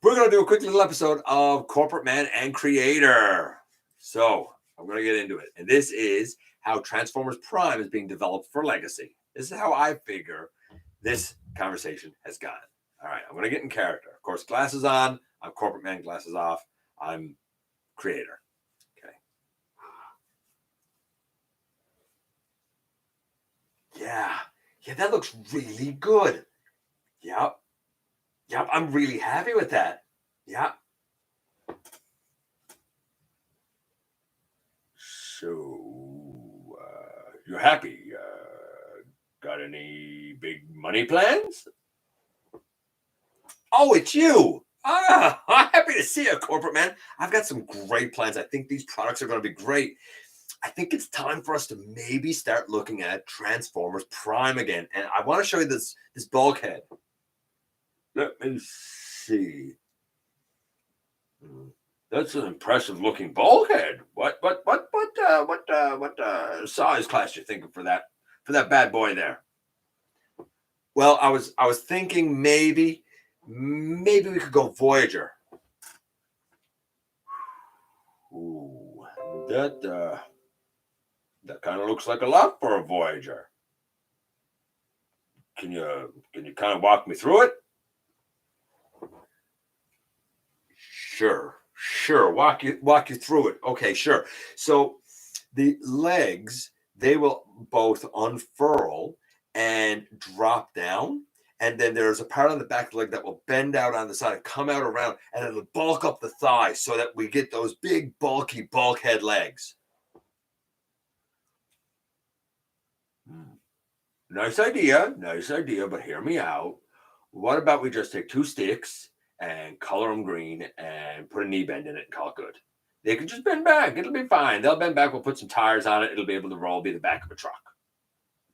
We're going to do a quick little episode of Corporate Man and Creator. So I'm going to get into it. And this is how Transformers Prime is being developed for Legacy. This is how I figure this conversation has gone. All right, I'm going to get in character. Of course, glasses on. I'm Corporate Man, glasses off. I'm Creator. Okay. Yeah, that looks really good. Yep, I'm really happy with that. Yeah. So, you're happy? Got any big money plans? Oh, it's you. I'm happy to see you, Corporate Man. I've got some great plans. I think these products are going to be great. I think it's time for us to maybe start looking at Transformers Prime again. And I want to show you this bulkhead. Let me see. That's an impressive looking bulkhead. What size class you thinking for that bad boy there? Well, I was thinking maybe we could go Voyager. Ooh, that kind of looks like a lot for a Voyager. Can you kind of walk me through it? Sure. Walk you through it. Okay, sure. So the legs, they will both unfurl and drop down. And then there's a part on the back of the leg that will bend out on the side and come out around, and it'll bulk up the thighs so that we get those big, bulky, bulkhead legs. Nice idea, but hear me out. What about we just take 2 sticks and color them green and put a knee bend in it and call it good? They can just bend back. It'll be fine. They'll bend back. We'll put some tires on it. It'll be able to roll, be the back of a truck.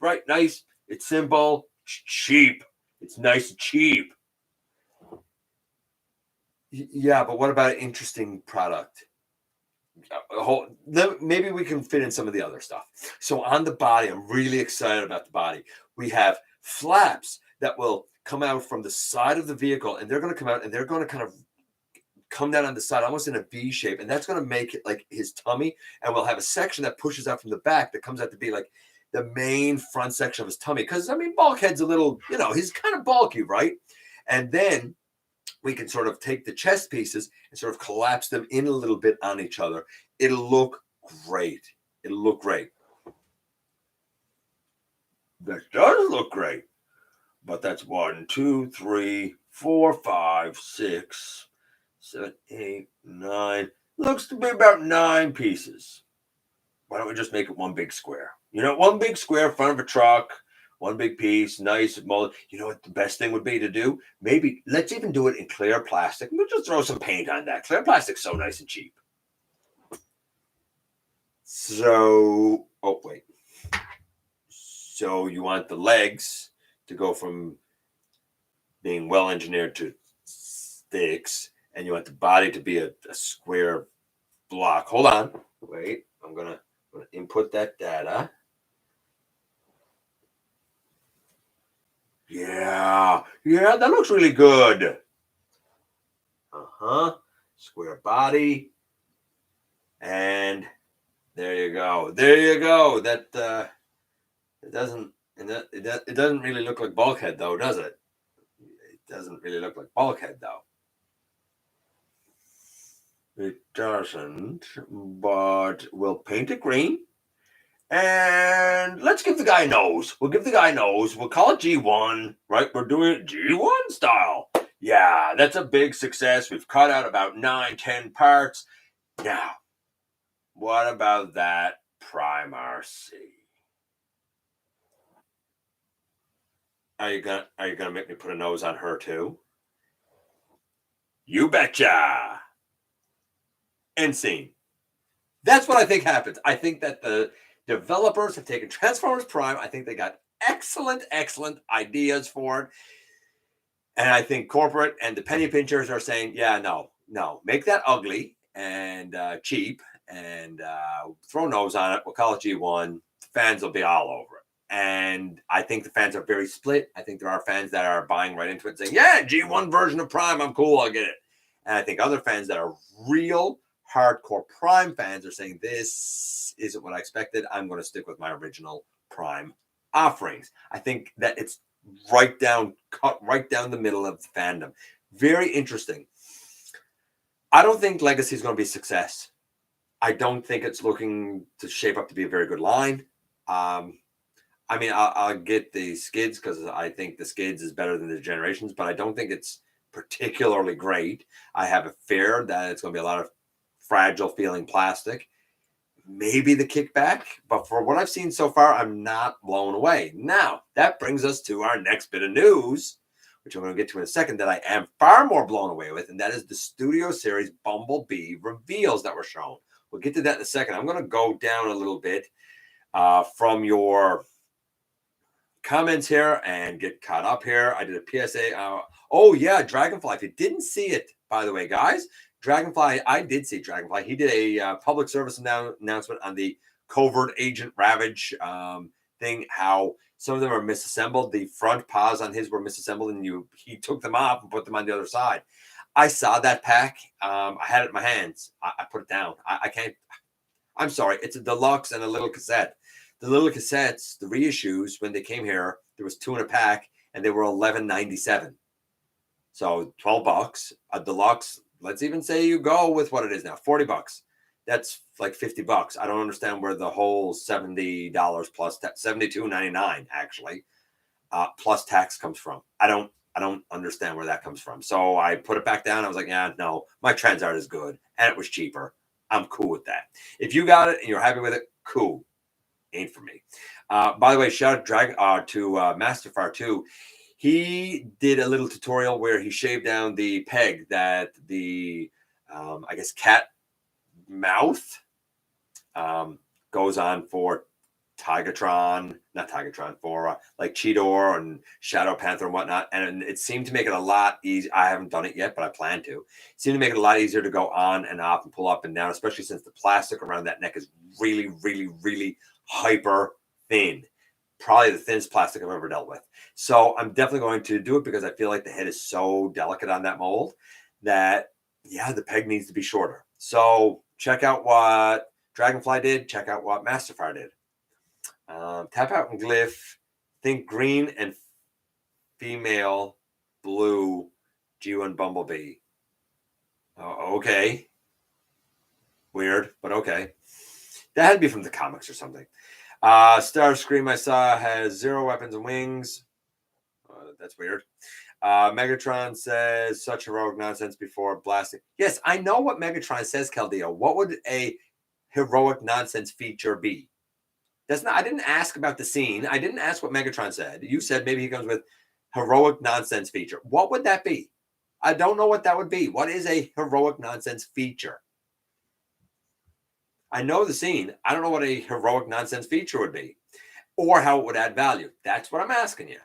Right, nice. It's simple. It's cheap. It's nice and cheap. Yeah, but what about an interesting product? Maybe we can fit in some of the other stuff. So on the body, I'm really excited about the body. We have flaps that will come out from the side of the vehicle, and they're going to come out and they're going to kind of come down on the side, almost in a V shape, and that's going to make it like his tummy. And we'll have a section that pushes out from the back that comes out to be like the main front section of his tummy. Because I mean, Bulkhead's a little, he's kind of bulky, right? And then we can sort of take the chest pieces and sort of collapse them in a little bit on each other. It'll look great. That does look great. But that's 1, 2, 3, 4, 5, 6, 7, 8, 9. Looks to be about 9 pieces. Why don't we just make it one big square? One big square in front of a truck, one big piece, nice mold. You know what the best thing would be to do? Maybe let's even do it in clear plastic. We'll just throw some paint on that. Clear plastic's so nice and cheap. So, wait. So you want the legs to go from being well engineered to sticks, and you want the body to be a square block. Hold on. Wait, I'm gonna input that data. Yeah, that looks really good. Square body. And there you go. That it doesn't really look like Bulkhead though, does it? It doesn't really look like Bulkhead though. It doesn't, but we'll paint it green. And let's give the guy a nose. We'll give the guy a nose. We'll call it G1, right? We're doing it G1 style. Yeah, that's a big success. We've cut out about 9, 10 parts. Now, what about that Prime RC? Are you gonna make me put a nose on her too? You betcha. End scene. That's what I think happens. I think that the developers have taken Transformers Prime. I think they got excellent ideas for it. And I think corporate and the penny pinchers are saying, yeah, no, make that ugly and cheap and throw nose on it. We'll call it G1. Fans will be all over it. And I think the fans are very split. I think there are fans that are buying right into it and saying, yeah, G1 version of Prime. I'm cool. I'll get it. And I think other fans that are real hardcore Prime fans are saying, this isn't what I expected. I'm going to stick with my original Prime offerings. I think that it's cut right down the middle of the fandom. Very interesting. I don't think Legacy is going to be a success. I don't think it's looking to shape up to be a very good line. I mean, I'll get the Skids because I think the Skids is better than the Generations, but I don't think it's particularly great. I have a fear that it's going to be a lot of fragile feeling plastic. Maybe the kickback, but for what I've seen so far, I'm not blown away. Now, that brings us to our next bit of news, which I'm going to get to in a second, that I am far more blown away with, and that is the studio series Bumblebee reveals that were shown. We'll get to that in a second. I'm going to go down a little bit from your comments here and get caught up here. I did a PSA. Oh yeah, Dragonfly. If you didn't see it, by the way, guys, Dragonfly. I did see Dragonfly. He did a public service announcement on the Covert Agent Ravage thing. How some of them are misassembled. The front paws on his were misassembled, and he took them off and put them on the other side. I saw that pack. I had it in my hands. I put it down. I can't. I'm sorry. It's a deluxe and a little cassette. The little cassettes, the reissues, when they came here, there was 2 in a pack, and they were $11.97. So $12. A deluxe. Let's even say you go with what it is now, $40. That's like $50. I don't understand where the whole $70 plus $72.99 actually plus tax comes from. I don't understand where that comes from. So I put it back down. I was like, yeah, no, my Transart is good, and it was cheaper. I'm cool with that. If you got it and you're happy with it, cool. Ain't for me. By the way, shout out to Masterfire too. He did a little tutorial where he shaved down the peg that the I guess cat mouth goes on for Tigertron, not Tigertron, for like Cheetor and Shadow Panther and whatnot. And it seemed to make it a lot easier. I haven't done it yet, but I plan to. It seemed to make it a lot easier to go on and off and pull up and down, especially since the plastic around that neck is really, really, really hyper thin. Probably the thinnest plastic I've ever dealt with. So I'm definitely going to do it because I feel like the head is so delicate on that mold that, yeah, the peg needs to be shorter. So check out what Dragonfly did. Check out what Masterfire did. Tap out and glyph. Think green and female blue G1 Bumblebee. Okay. Weird, but okay. That had to be from the comics or something. Starscream I saw has 0 weapons and wings. That's weird. Megatron says such heroic nonsense before blasting. Yes, I know what Megatron says, Caldeo. What would a heroic nonsense feature be? I didn't ask about the scene. I didn't ask what Megatron said. You said maybe he comes with heroic nonsense feature. What would that be? I don't know what that would be. What is a heroic nonsense feature? I know the scene. I don't know what a heroic nonsense feature would be or how it would add value. That's what I'm asking you.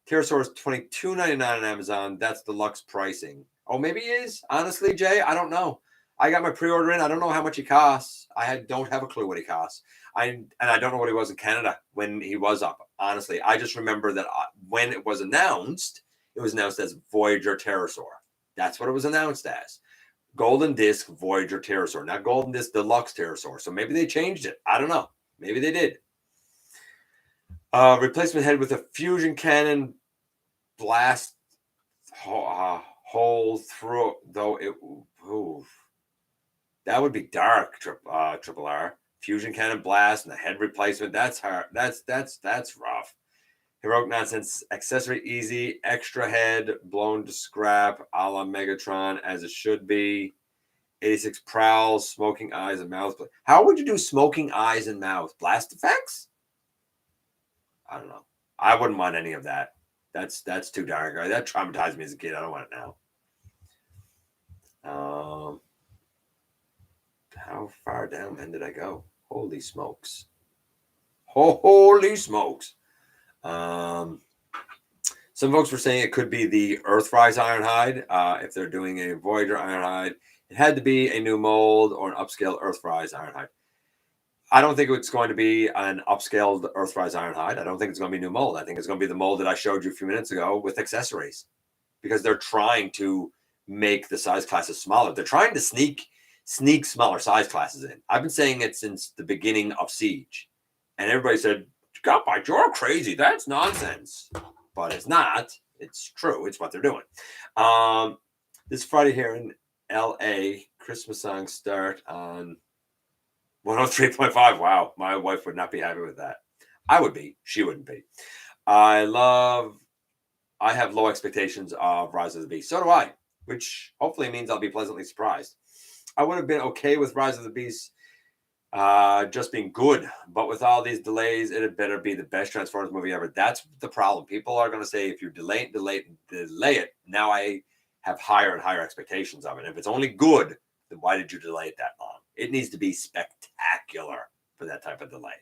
Pterosaurus $22.99 on Amazon. That's deluxe pricing. Oh, maybe he is. Honestly, Jay, I don't know. I got my pre-order in. I don't know how much he costs. Don't have a clue what he costs. I don't know what he was in Canada when he was up. Honestly, I just remember that when it was announced as Voyager Pterosaur. That's what it was announced as. Golden Disc Voyager Pterosaur, not Golden Disc Deluxe Pterosaur. So maybe they changed it. I don't know. Maybe they did. Replacement head with a fusion cannon blast hole through, though it. Ooh, that would be dark. Triple R fusion cannon blast and the head replacement. That's hard. That's rough. Heroic nonsense accessory easy. Extra head blown to scrap a la Megatron as it should be. 86 prowls, smoking eyes and mouth. How would you do smoking eyes and mouth? Blast effects? I don't know. I wouldn't want any of that. That's too dark. That traumatized me as a kid. I don't want it now. How far down then did I go? Holy smokes. Holy smokes. Some folks were saying it could be the Earthrise Ironhide. If they're doing a Voyager Ironhide, it had to be a new mold or an upscaled Earthrise Ironhide. I don't think it's going to be an upscaled Earthrise Ironhide. I don't think it's going to be a new mold. I think it's going to be the mold that I showed you a few minutes ago with accessories, because they're trying to make the size classes smaller. They're trying to sneak smaller size classes in. I've been saying it since the beginning of Siege, and everybody said, "GotBot, you're crazy. That's nonsense." But it's not. It's true. It's what they're doing. This Friday here in LA, Christmas songs start on 103.5. Wow. My wife would not be happy with that. I would be. She wouldn't be. I have low expectations of Rise of the Beast. So do I, which hopefully means I'll be pleasantly surprised. I would have been okay with Rise of the Beast just being good, but with all these delays, it had better be the best Transformers movie ever. That's the problem. People are going to say, if you delay it, now I have higher and higher expectations of it. If it's only good, then why did you delay it that long? It needs to be spectacular for that type of delay.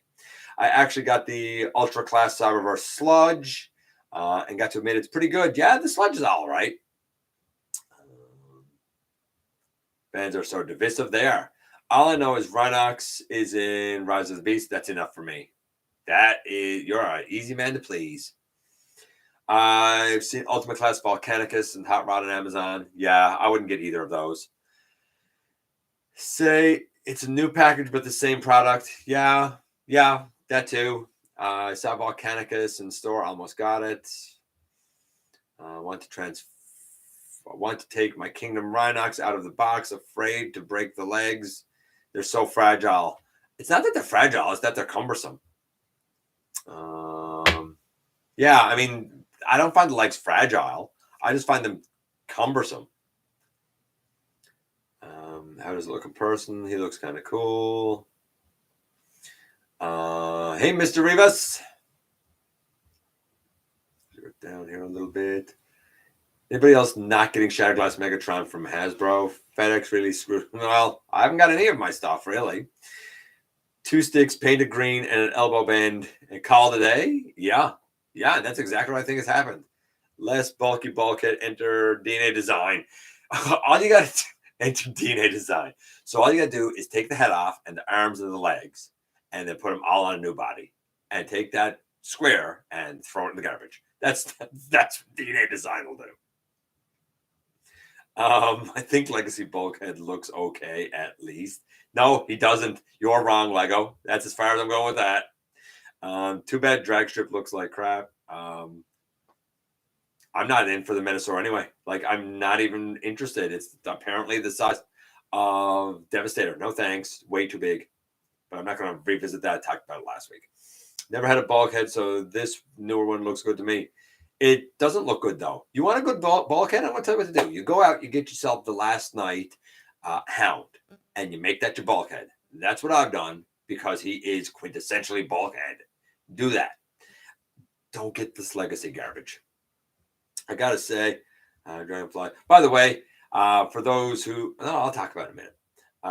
I actually got the Ultra Class Cyberverse Sludge and got to admit it's pretty good. Yeah, the Sludge is all right. Fans are so divisive. They are. All I know is Rhinox is in Rise of the Beast. That's enough for me. That is, you're an easy man to please. I've seen Ultimate Class Volcanicus and Hot Rod on Amazon. Yeah, I wouldn't get either of those. Say it's a new package, but the same product. Yeah, that too. I saw Volcanicus in store. Almost got it. I want to take my Kingdom Rhinox out of the box, afraid to break the legs. They're so fragile. It's not that they're fragile, it's that they're cumbersome. Yeah, I mean, I don't find the legs fragile. I just find them cumbersome. How does it look in person? He looks kind of cool. Hey, Mr. Rivas. Down here a little bit. Anybody else not getting Shatterglass Megatron from Hasbro? FedEx really screwed. Well, I haven't got any of my stuff, really. 2 sticks painted green and an elbow band and call today? Yeah, that's exactly what I think has happened. Less bulky bulkhead, enter DNA design. All you got to enter DNA design. So all you got to do is take the head off and the arms and the legs and then put them all on a new body and take that square and throw it in the garbage. That's what DNA design will do. I think Legacy Bulkhead looks okay, at least. No, he doesn't. You're wrong, Lego. That's as far as I'm going with that. Too bad Drag Strip looks like crap. I'm not in for the Minosaur anyway. Like, I'm not even interested. It's apparently the size of Devastator. No thanks. Way too big. But I'm not going to revisit that. I talked about it last week. Never had a bulkhead, so this newer one looks good to me. It doesn't look good, though. You want a good bulkhead? I'm going to tell you what to do. You go out, you get yourself the Last Night Hound, and you make that your bulkhead. That's what I've done because he is quintessentially bulkhead. Do that. Don't get this Legacy garbage. I got to say, Dragonfly. By the way, for those who... I'll talk about it in a minute.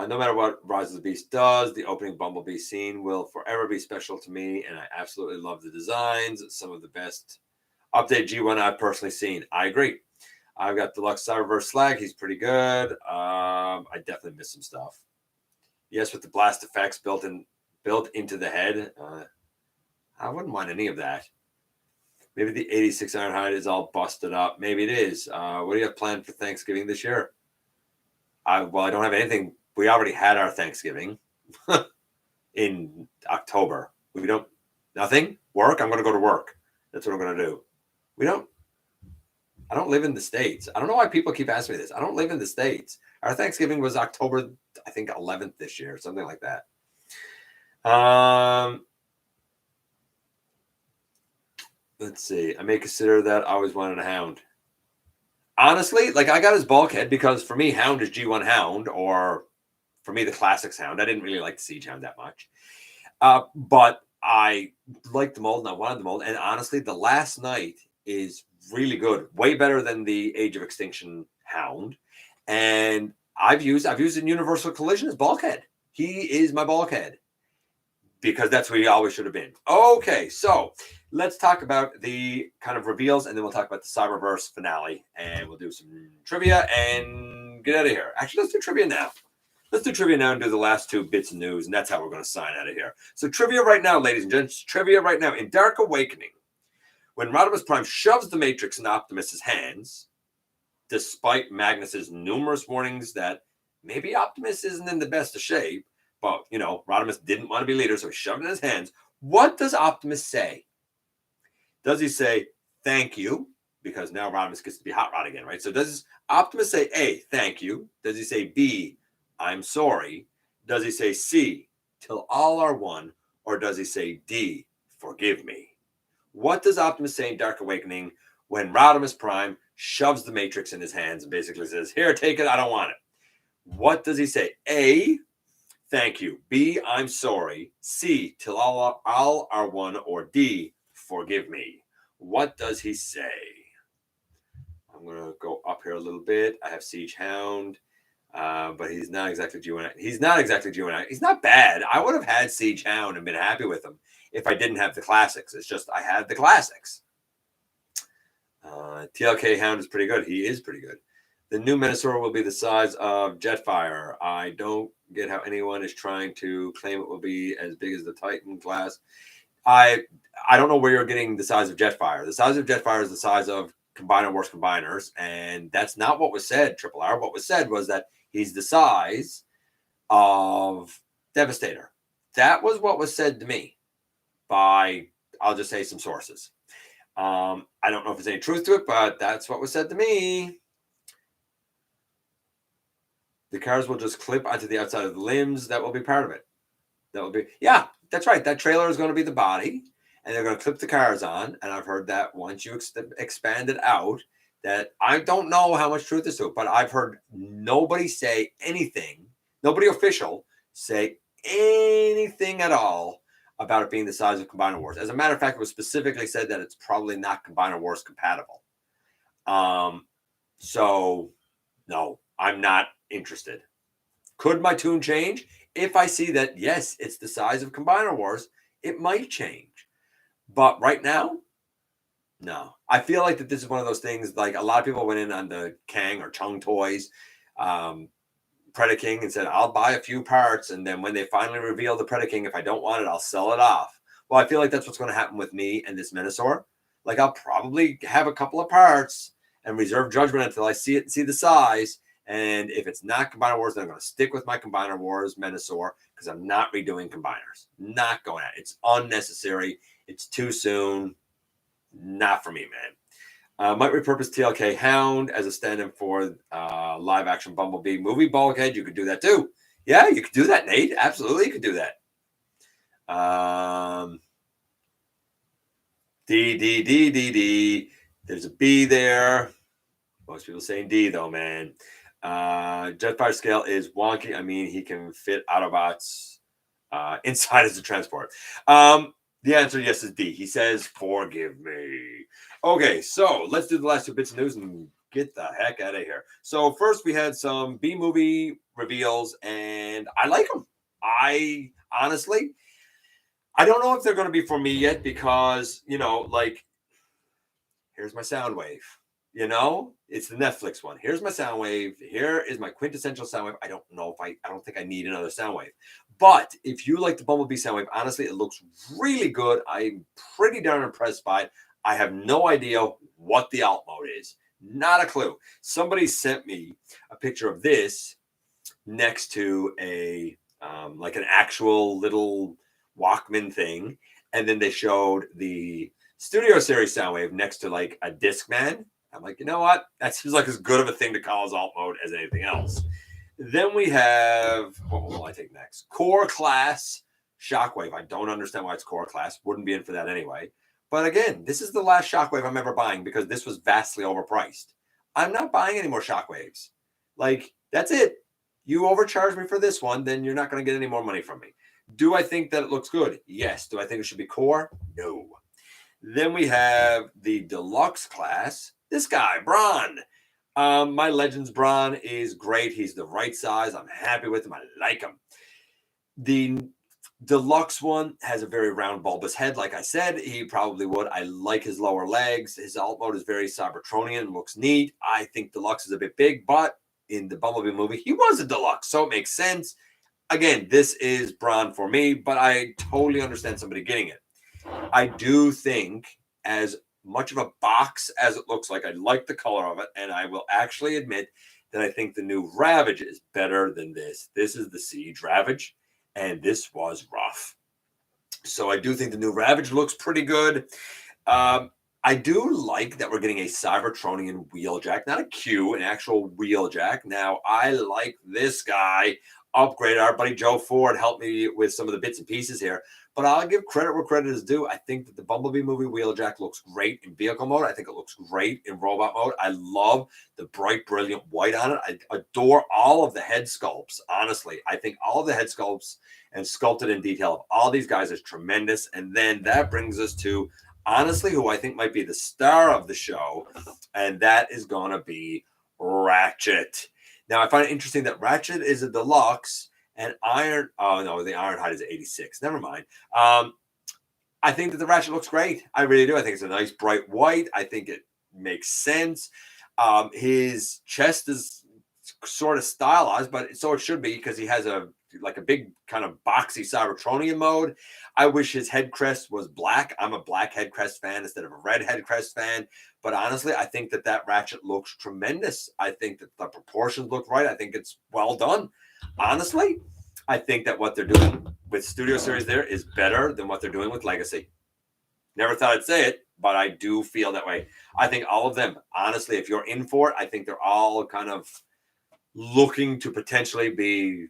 No matter what Rise of the Beast does, the opening Bumblebee scene will forever be special to me, and I absolutely love the designs. It's some of the best update G1 I've personally seen. I agree. I've got Deluxe Cyberverse Slag. He's pretty good. I definitely missed some stuff. Yes, with the blast effects built into the head. I wouldn't want any of that. Maybe the 86 Ironhide is all busted up. Maybe it is. What do you have planned for Thanksgiving this year? I don't have anything. We already had our Thanksgiving in October. Nothing? Work? I'm going to go to work. That's what I'm going to do. I don't live in the States. I don't know why people keep asking me this. I don't live in the States. Our Thanksgiving was October, I think, 11th this year, something like that. Let's see. I may consider that. I always wanted a Hound. Honestly, like, I got his bulkhead because for me, Hound is G1 Hound, or for me, the Classics Hound. I didn't really like the Siege Hound that much. But I liked the mold and I wanted the mold. And honestly, the Last Night is really good. Way better than the Age of Extinction Hound. And I've used in Universal Collision as bulkhead. He is my bulkhead. Because that's where he always should have been. Okay, so let's talk about the kind of reveals, and then we'll talk about the Cyberverse finale, and we'll do some trivia and get out of here. Actually, let's do trivia now. Let's do trivia now and do the last 2 bits of news, and that's how we're going to sign out of here. So trivia right now, ladies and gents. Trivia right now. In Dark Awakening, when Rodimus Prime shoves the Matrix in Optimus's hands, despite Magnus's numerous warnings that maybe Optimus isn't in the best of shape, but, Rodimus didn't want to be leader, so he shoved it in his hands. What does Optimus say? Does he say, thank you? Because now Rodimus gets to be Hot Rod again, right? So does Optimus say, A, thank you? Does he say, B, I'm sorry? Does he say, C, till all are one? Or does he say, D, forgive me? What does Optimus say in Dark Awakening when Rodimus Prime shoves the Matrix in his hands and basically says, here, take it, I don't want it? What does he say? A, thank you. B, I'm sorry. C, till all are one. Or D, forgive me. What does he say? I'm going to go up here a little bit. I have Siege Hound. But he's not exactly G1. He's not exactly G1. He's not bad. I would have had Siege Hound and been happy with him if I didn't have the classics. It's just I had the classics. TLK Hound is pretty good. He is pretty good. The new Minosaur will be the size of Jetfire. I don't get how anyone is trying to claim it will be as big as the Titan class. I don't know where you're getting the size of Jetfire. The size of Jetfire is the size of Combiner Wars Combiners, and that's not what was said, Triple R. What was said was that he's the size of Devastator. That was what was said to me by, I'll just say, some sources. I don't know if there's any truth to it, but that's what was said to me. The cars will just clip onto the outside of the limbs. That will be part of it. That will be, yeah, that's right. That trailer is going to be the body, and they're going to clip the cars on. And I've heard that once you expand it out, that I don't know how much truth is to it, but I've heard nobody say anything, nobody official say anything at all about it being the size of Combiner Wars. As a matter of fact, it was specifically said that it's probably not Combiner Wars compatible. So no, I'm not interested. Could my tune change? If I see that, yes, it's the size of Combiner Wars, it might change. But right now, no. I feel like that this is one of those things, like a lot of people went in on the Kang or Chung Toys, Predaking, and said, I'll buy a few parts. And then when they finally reveal the Predaking, if I don't want it, I'll sell it off. Well, I feel like that's what's going to happen with me and this Minosaur. Like, I'll probably have a couple of parts and reserve judgment until I see it and see the size. And if it's not Combiner Wars, then I'm going to stick with my Combiner Wars Minosaur because I'm not redoing Combiners. Not going at it. It's unnecessary. It's too soon. Not for me, man. Might repurpose TLK Hound as a stand-in for live action Bumblebee movie Bulkhead. You could do that too. Yeah, you could do that, Nate. Absolutely, you could do that. D. There's a B there. Most people saying D though, man. Jetfire scale is wonky. I mean, he can fit Autobots inside as a transport. The answer, yes, is D. He says, forgive me. Okay, so let's do the last two bits of news and get the heck out of here. So first we had some B-movie reveals, and I like them. I honestly, I don't know if they're going to be for me yet because, like, here's my Soundwave. It's the Netflix one. Here's my Soundwave. Here is my quintessential Soundwave. I don't think I need another Soundwave. But if you like the Bumblebee Soundwave, honestly, it looks really good. I'm pretty darn impressed by it. I have no idea what the alt mode is. Not a clue. Somebody sent me a picture of this next to a like an actual little Walkman thing. And then they showed the Studio Series Soundwave next to like a Discman. I'm like, you know what? That seems like as good of a thing to call as alt mode as anything else. Then we have, what will I take next? Core Class Shockwave. I don't understand why it's Core Class. Wouldn't be in for that anyway. But again, this is the last Shockwave I'm ever buying because this was vastly overpriced. I'm not buying any more Shockwaves. Like, that's it. You overcharge me for this one, then you're not going to get any more money from me. Do I think that it looks good? Yes. Do I think it should be Core? No. Then we have the Deluxe Class. This guy, Braun. My Legends Braun is great. He's the right size. I'm happy with him. I like him. The Deluxe one has a very round, bulbous head. Like I said, he probably would. I like his lower legs. His alt mode is very Cybertronian. Looks neat. I think Deluxe is a bit big, but in the Bumblebee movie, he was a Deluxe, so it makes sense. Again, this is Braun for me, but I totally understand somebody getting it. I do think, as much of a box as it looks like, I like the color of it, and I will actually admit that I think the new Ravage is better than this. This is the Siege Ravage, and this was rough. So I do think the new Ravage looks pretty good. I do like that we're getting a Cybertronian wheeljack, not a Q, an actual wheeljack. Now, I like this guy. Upgrade. Our buddy Joe Ford helped me with some of the bits and pieces here. But I'll give credit where credit is due. I think that the Bumblebee movie wheeljack looks great in vehicle mode. I think it looks great in robot mode. I love the bright, brilliant white on it. I adore all of the head sculpts, honestly. I think all of the head sculpts and sculpted in detail of all these guys is tremendous. And then that brings us to, honestly, who I think might be the star of the show, and that is going to be Ratchet. Now, I find it interesting that Ratchet is a deluxe and Iron. Oh no, the Ironhide is 86. Never mind. I think that the Ratchet looks great. I really do. I think it's a nice bright white. I think it makes sense. His chest is sort of stylized, but so it should be because he has a big kind of boxy Cybertronian mode. I wish his head crest was black. I'm a black head crest fan instead of a red head crest fan. But honestly, I think that Ratchet looks tremendous. I think that the proportions look right. I think it's well done. Honestly, I think that what they're doing with Studio Series there is better than what they're doing with Legacy. Never thought I'd say it, but I do feel that way. I think all of them, honestly, if you're in for it, I think they're all kind of looking to potentially be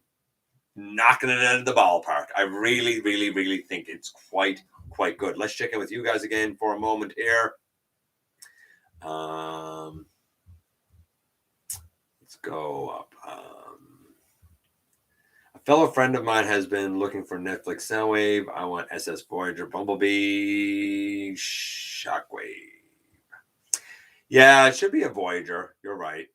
knocking it out of the ballpark. I really, really, really think it's quite good. Let's check in with you guys again for a moment here. Let's go up. A fellow friend of mine has been looking for Netflix Soundwave. I want SS Voyager, Bumblebee, Shockwave. Yeah, it should be a Voyager. You're right.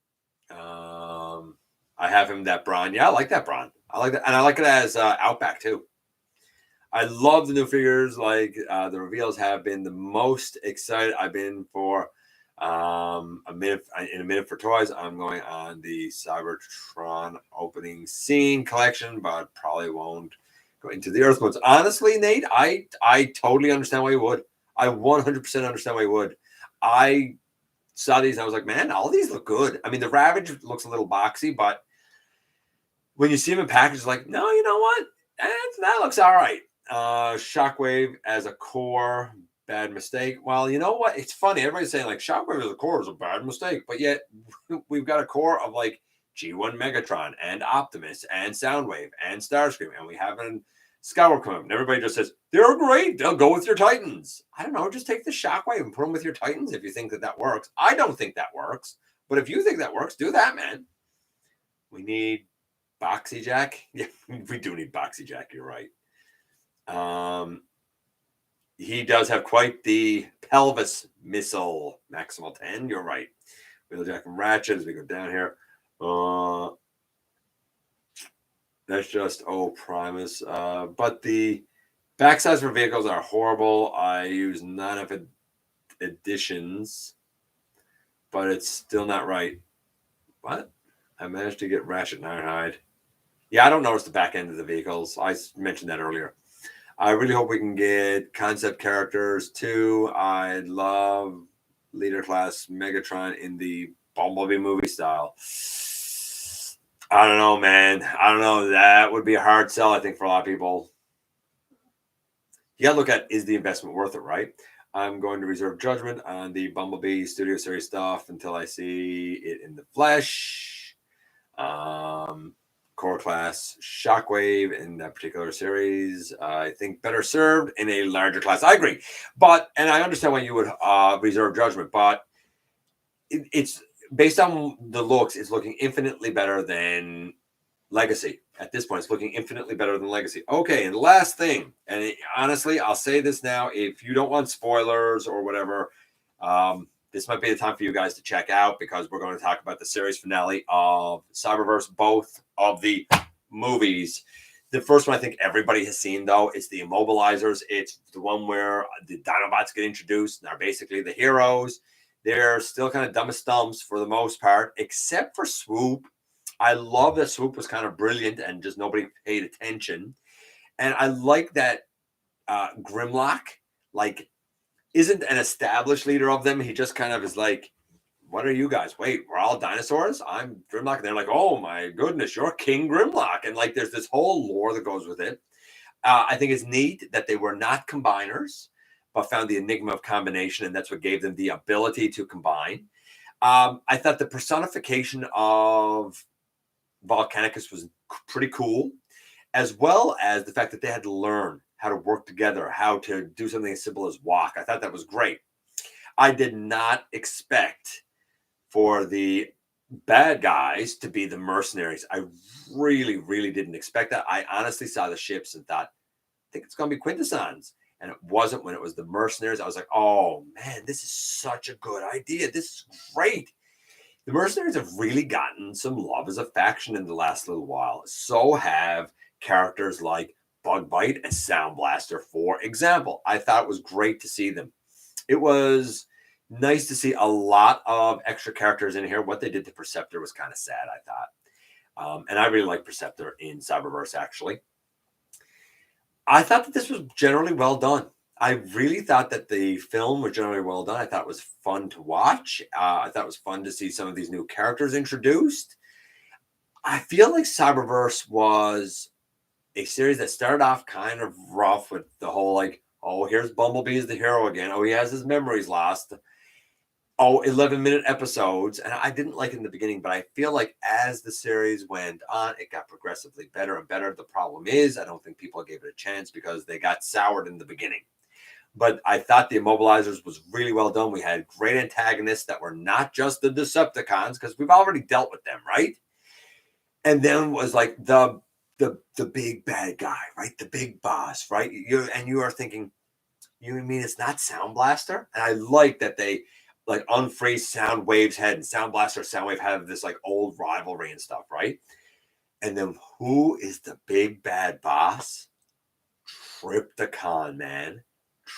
I have him that Braun. Yeah, I like that Braun. I like that, and I like it as Outback too. I love the new figures. Like the reveals have been the most excited I've been for a minute for toys. I'm going on the Cybertron opening scene collection, but probably won't go into the Earth ones. Honestly, Nate, I totally understand why you would. I 100% understand why you would. I saw these and I was like, man, all these look good. I mean, the Ravage looks a little boxy, but when you see them in packages, like, no, you know what? That looks all right. Shockwave as a core, bad mistake. Well, you know what? It's funny. Everybody's saying like Shockwave as a core is a bad mistake, but yet we've got a core of like G1 Megatron and Optimus and Soundwave and Starscream, and we have a Skyward come up, and everybody just says they're great. They'll go with your Titans. I don't know. Just take the Shockwave and put them with your Titans if you think that works. I don't think that works, but if you think that works, do that, man. We need Boxy Jack. Yeah, we do need Boxy Jack. You're right. He does have quite the pelvis missile, maximal 10. You're right. Wheeljack and Ratchet as we go down here. That's just Primus. But the backsides for vehicles are horrible. I use none of it editions, but it's still not right. What? I managed to get Ratchet and Ironhide. Yeah, I don't notice the back end of the vehicles. I mentioned that earlier. I really hope we can get concept characters too. I love leader class Megatron in the Bumblebee movie style. I don't know, man. I don't know. That would be a hard sell, I think, for a lot of people. You got to look at, is the investment worth it, right? I'm going to reserve judgment on the Bumblebee Studio Series stuff until I see it in the flesh. Core class Shockwave in that particular series, I think better served in a larger class. I agree, and I understand why you would reserve judgment, but it's based on the looks. It's looking infinitely better than Legacy. At this point, it's looking infinitely better than Legacy. Okay, and the last thing, and honestly, I'll say this now: if you don't want spoilers or whatever, this might be the time for you guys to check out because we're going to talk about the series finale of Cyberverse, both of the movies. The first one I think everybody has seen, though. It's the Immobilizers. It's the one where the Dinobots get introduced and are basically the heroes. They're still kind of dumb as stumps for the most part, except for Swoop. I love that Swoop was kind of brilliant and just nobody paid attention. And I like that Grimlock, isn't an established leader of them. He just kind of is like, what are you guys? Wait, we're all dinosaurs? I'm Grimlock. And they're like, oh my goodness, you're King Grimlock. And there's this whole lore that goes with it. I think it's neat that they were not combiners, but found the enigma of combination. And that's what gave them the ability to combine. I thought the personification of Volcanicus was pretty cool, as well as the fact that they had to learn how to work together, how to do something as simple as walk. I thought that was great. I did not expect for the bad guys to be the mercenaries. I really, really didn't expect that. I honestly saw the ships and thought, I think it's going to be Quintessons. And it wasn't. When it was the mercenaries, I was like, oh, man, this is such a good idea. This is great. The mercenaries have really gotten some love as a faction in the last little while. So have characters like Bugbite and Sound Blaster, for example. I thought it was great to see them. It was nice to see a lot of extra characters in here. What they did to Perceptor was kind of sad, I thought. And I really like Perceptor in Cyberverse, actually. I thought that this was generally well done. I really thought that the film was generally well done. I thought it was fun to watch. I thought it was fun to see some of these new characters introduced. I feel like Cyberverse was a series that started off kind of rough with the whole like, oh, here's Bumblebee as the hero again. Oh, he has his memories lost. Oh, 11-minute episodes. And I didn't like it in the beginning, but I feel like as the series went on, it got progressively better and better. The problem is, I don't think people gave it a chance because they got soured in the beginning. But I thought the Immobilizers was really well done. We had great antagonists that were not just the Decepticons, because we've already dealt with them, right? And then was like the big bad guy, right? The big boss, right? You are thinking, you mean it's not Sound Blaster? And I like that they like unfreeze Soundwave's head, and Sound Blaster and Soundwave have this like old rivalry and stuff, right? And then who is the big bad boss? Tripticon, man.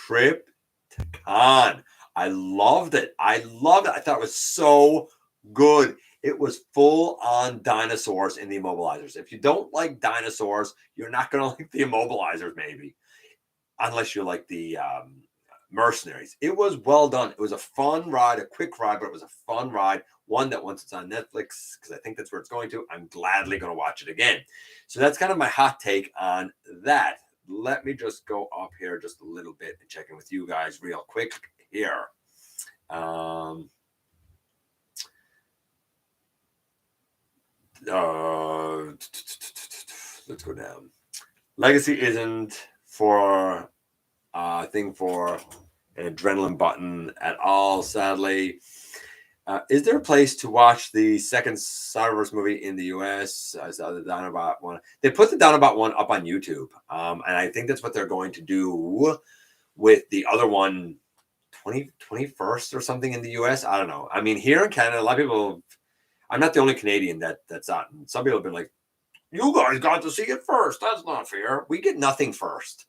Tripticon. I loved it. I thought it was so good. It was full on dinosaurs in the Immobilizers. If you don't like dinosaurs, you're not going to like the Immobilizers, maybe, unless you like the mercenaries. It was well done. It was a fun ride, a quick ride, but it was a fun ride. One that once it's on Netflix, because I think that's where it's going to, I'm gladly going to watch it again. So that's kind of my hot take on that. Let me just go up here just a little bit and check in with you guys real quick here. Let's go down. Legacy isn't for a thing for an adrenaline button at all, sadly. Is there a place to watch the second Cyberverse movie in the US? I saw the Dinobot one. They put the Dinobot one up on YouTube. And I think that's what they're going to do with the other one, 21st or something in the US. I don't know. I mean, here in Canada, a lot of people, I'm not the only Canadian that's on. Some people have been like, you guys got to see it first. That's not fair. We get nothing first.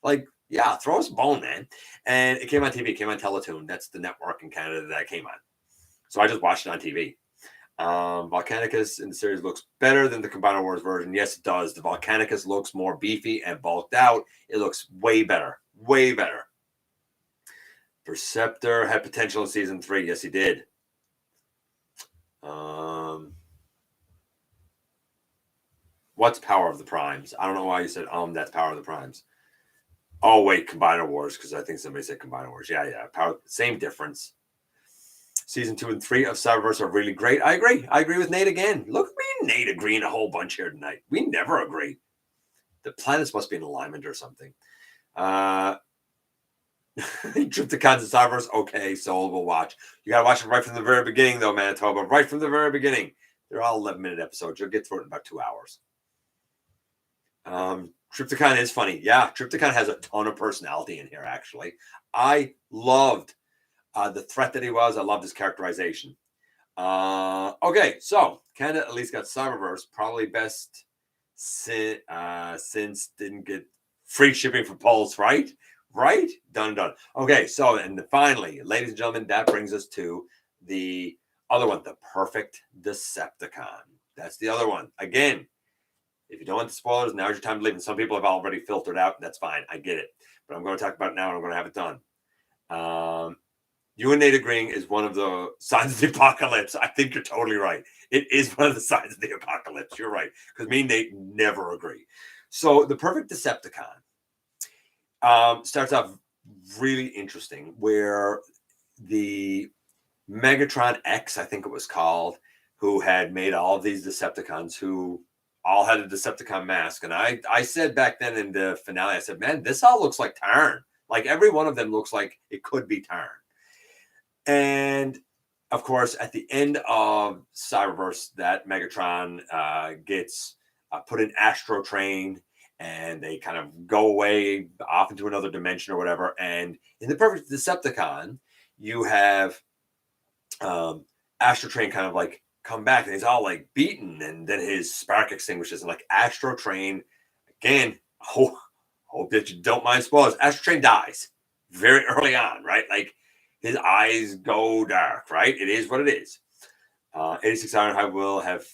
Like, yeah, throw us a bone, man. And it came on TV. It came on Teletoon. That's the network in Canada that it came on. So I just watched it on TV. Volcanicus in the series looks better than the Combiner Wars version. Yes, it does. The Volcanicus looks more beefy and bulked out. It looks way better. Way better. Perceptor had potential in season 3. Yes, he did. What's Power of the Primes? I don't know why you said, that's Power of the Primes. Oh, wait, Combiner Wars, because I think somebody said Combiner Wars. Yeah. Power, same difference. Season 2 and 3 of Cyberverse are really great. I agree. I agree with Nate again. Look at me and Nate agreeing a whole bunch here tonight. We never agree. The planets must be in alignment or something. Triptychons and Cyberverse. Okay, so we'll watch. You got to watch it right from the very beginning, though, Manitoba. Right from the very beginning. They're all 11-minute episodes. You'll get through it in about 2 hours. Triptychon is funny. Yeah, Triptychon has a ton of personality in here, actually. I loved the threat that he was. I loved his characterization. Okay, so Canada at least got Cyberverse. Probably best since didn't get free shipping for Pulse, right? Right? Done. Okay, so and finally, ladies and gentlemen, that brings us to the other one, the perfect Decepticon. That's the other one. Again, if you don't want the spoilers, now's your time to leave. And some people have already filtered out. That's fine. I get it. But I'm going to talk about it now, and I'm going to have it done. You and Nate agreeing is one of the signs of the apocalypse. I think you're totally right. It is one of the signs of the apocalypse. You're right. Because me and Nate never agree. So the perfect Decepticon starts off really interesting, where the Megatron X, I think it was called, who had made all of these Decepticons who all had a Decepticon mask. And I said back then in the finale, I said, man, this all looks like Tarn. Like every one of them looks like it could be Tarn. And of course, at the end of Cyberverse, that Megatron gets put in Astro Train, and they kind of go away off into another dimension or whatever. And in the perfect Decepticon, you have Astrotrain kind of like come back and he's all like beaten, and then his spark extinguishes, and like Astrotrain again. Hope that you don't mind spoilers. Astrotrain dies very early on, right? Like his eyes go dark, right? It is what it is. 86 Ironhide will have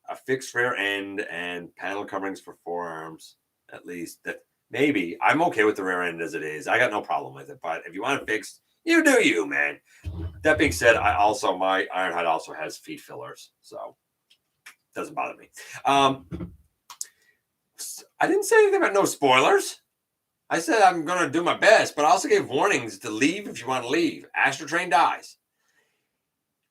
a fixed rear end and panel coverings for forearms, at least. That maybe I'm okay with the rear end as it is. I got no problem with it, but if you want it fixed, you do you, man. That being said, my Ironhide also has feet fillers, so it doesn't bother me. I didn't say anything about no spoilers. I said I'm going to do my best, but I also gave warnings to leave if you want to leave. Astrotrain dies.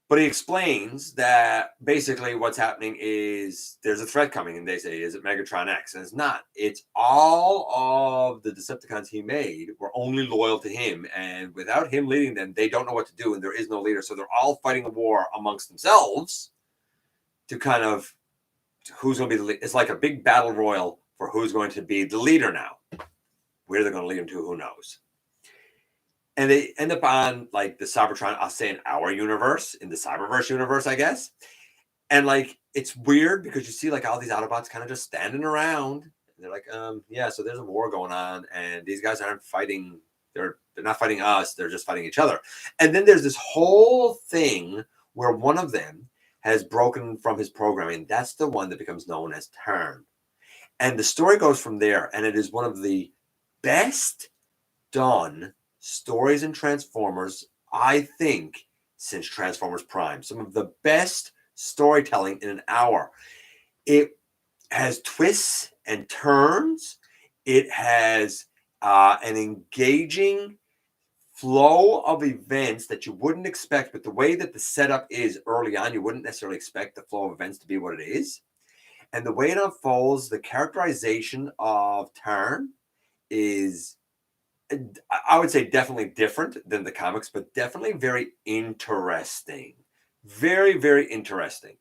But he explains that basically what's happening is there's a threat coming, and they say, is it Megatron X? And it's not. It's all of the Decepticons he made were only loyal to him, and without him leading them, they don't know what to do, and there is no leader. So they're all fighting a war amongst themselves to kind of who's going to be the leader. It's like a big battle royal for who's going to be the leader now. Where they're going to lead him to, who knows? And they end up on like the Cybertron, I'll say in our universe, in the Cyberverse universe, I guess. And like it's weird because you see like all these Autobots kind of just standing around. And they're like, yeah, so there's a war going on, and these guys aren't fighting. They're not fighting us. They're just fighting each other. And then there's this whole thing where one of them has broken from his programming. That's the one that becomes known as Turn. And the story goes from there, and it is one of the best done stories in Transformers, I think, since Transformers Prime. Some of the best storytelling in an hour. It has twists and turns. It has an engaging flow of events that you wouldn't expect, but the way that the setup is early on, you wouldn't necessarily expect the flow of events to be what it is. And the way it unfolds, the characterization of Tarn is, I would say, definitely different than the comics, but definitely very interesting. Very, very interesting.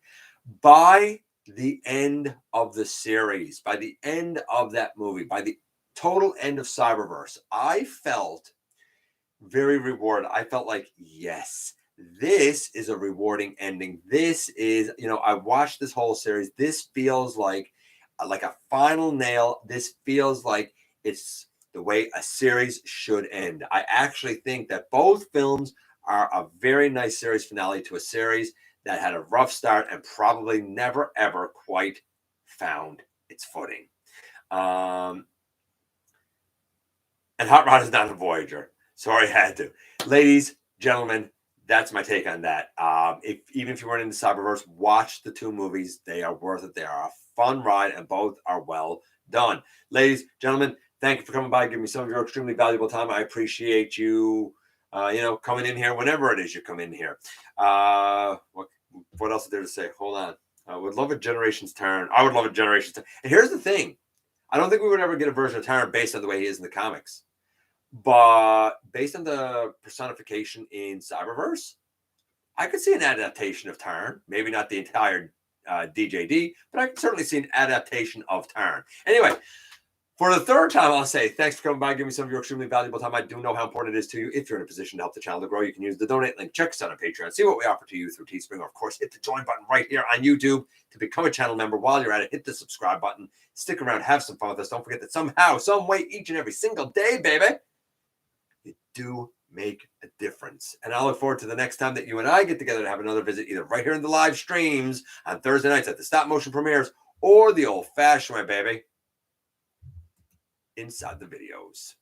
By the end of the series, by the end of that movie, by the total end of Cyberverse, I felt very rewarded. I felt like, yes, this is a rewarding ending. This is, I watched this whole series. This feels like a final nail. This feels like it's the way a series should end. I actually think that both films are a very nice series finale to a series that had a rough start and probably never, ever quite found its footing. And Hot Rod is not a Voyager. Sorry, I had to. Ladies, gentlemen, that's my take on that. Even if you weren't into Cyberverse, watch the two movies. They are worth it. They are a fun ride, and both are well done. Ladies, gentlemen, thank you for coming by, giving me some of your extremely valuable time. I appreciate you, coming in here whenever it is you come in here. What else is there to say? Hold on. I would love a Generations Turn. I would love a Generations Turn. And here's the thing. I don't think we would ever get a version of Tarn based on the way he is in the comics. But based on the personification in Cyberverse, I could see an adaptation of Tarn. Maybe not the entire DJD, but I could certainly see an adaptation of Tarn. Anyway, for the third time, I'll say thanks for coming by and giving me some of your extremely valuable time. I do know how important it is to you. If you're in a position to help the channel to grow, you can use the donate link. Check us out on Patreon. See what we offer to you through Teespring. Or, of course, hit the join button right here on YouTube to become a channel member. While you're at it, hit the subscribe button. Stick around. Have some fun with us. Don't forget that somehow, some way, each and every single day, baby, you do make a difference. And I look forward to the next time that you and I get together to have another visit, either right here in the live streams on Thursday nights at the stop motion premieres or the old-fashioned way, baby, inside the videos.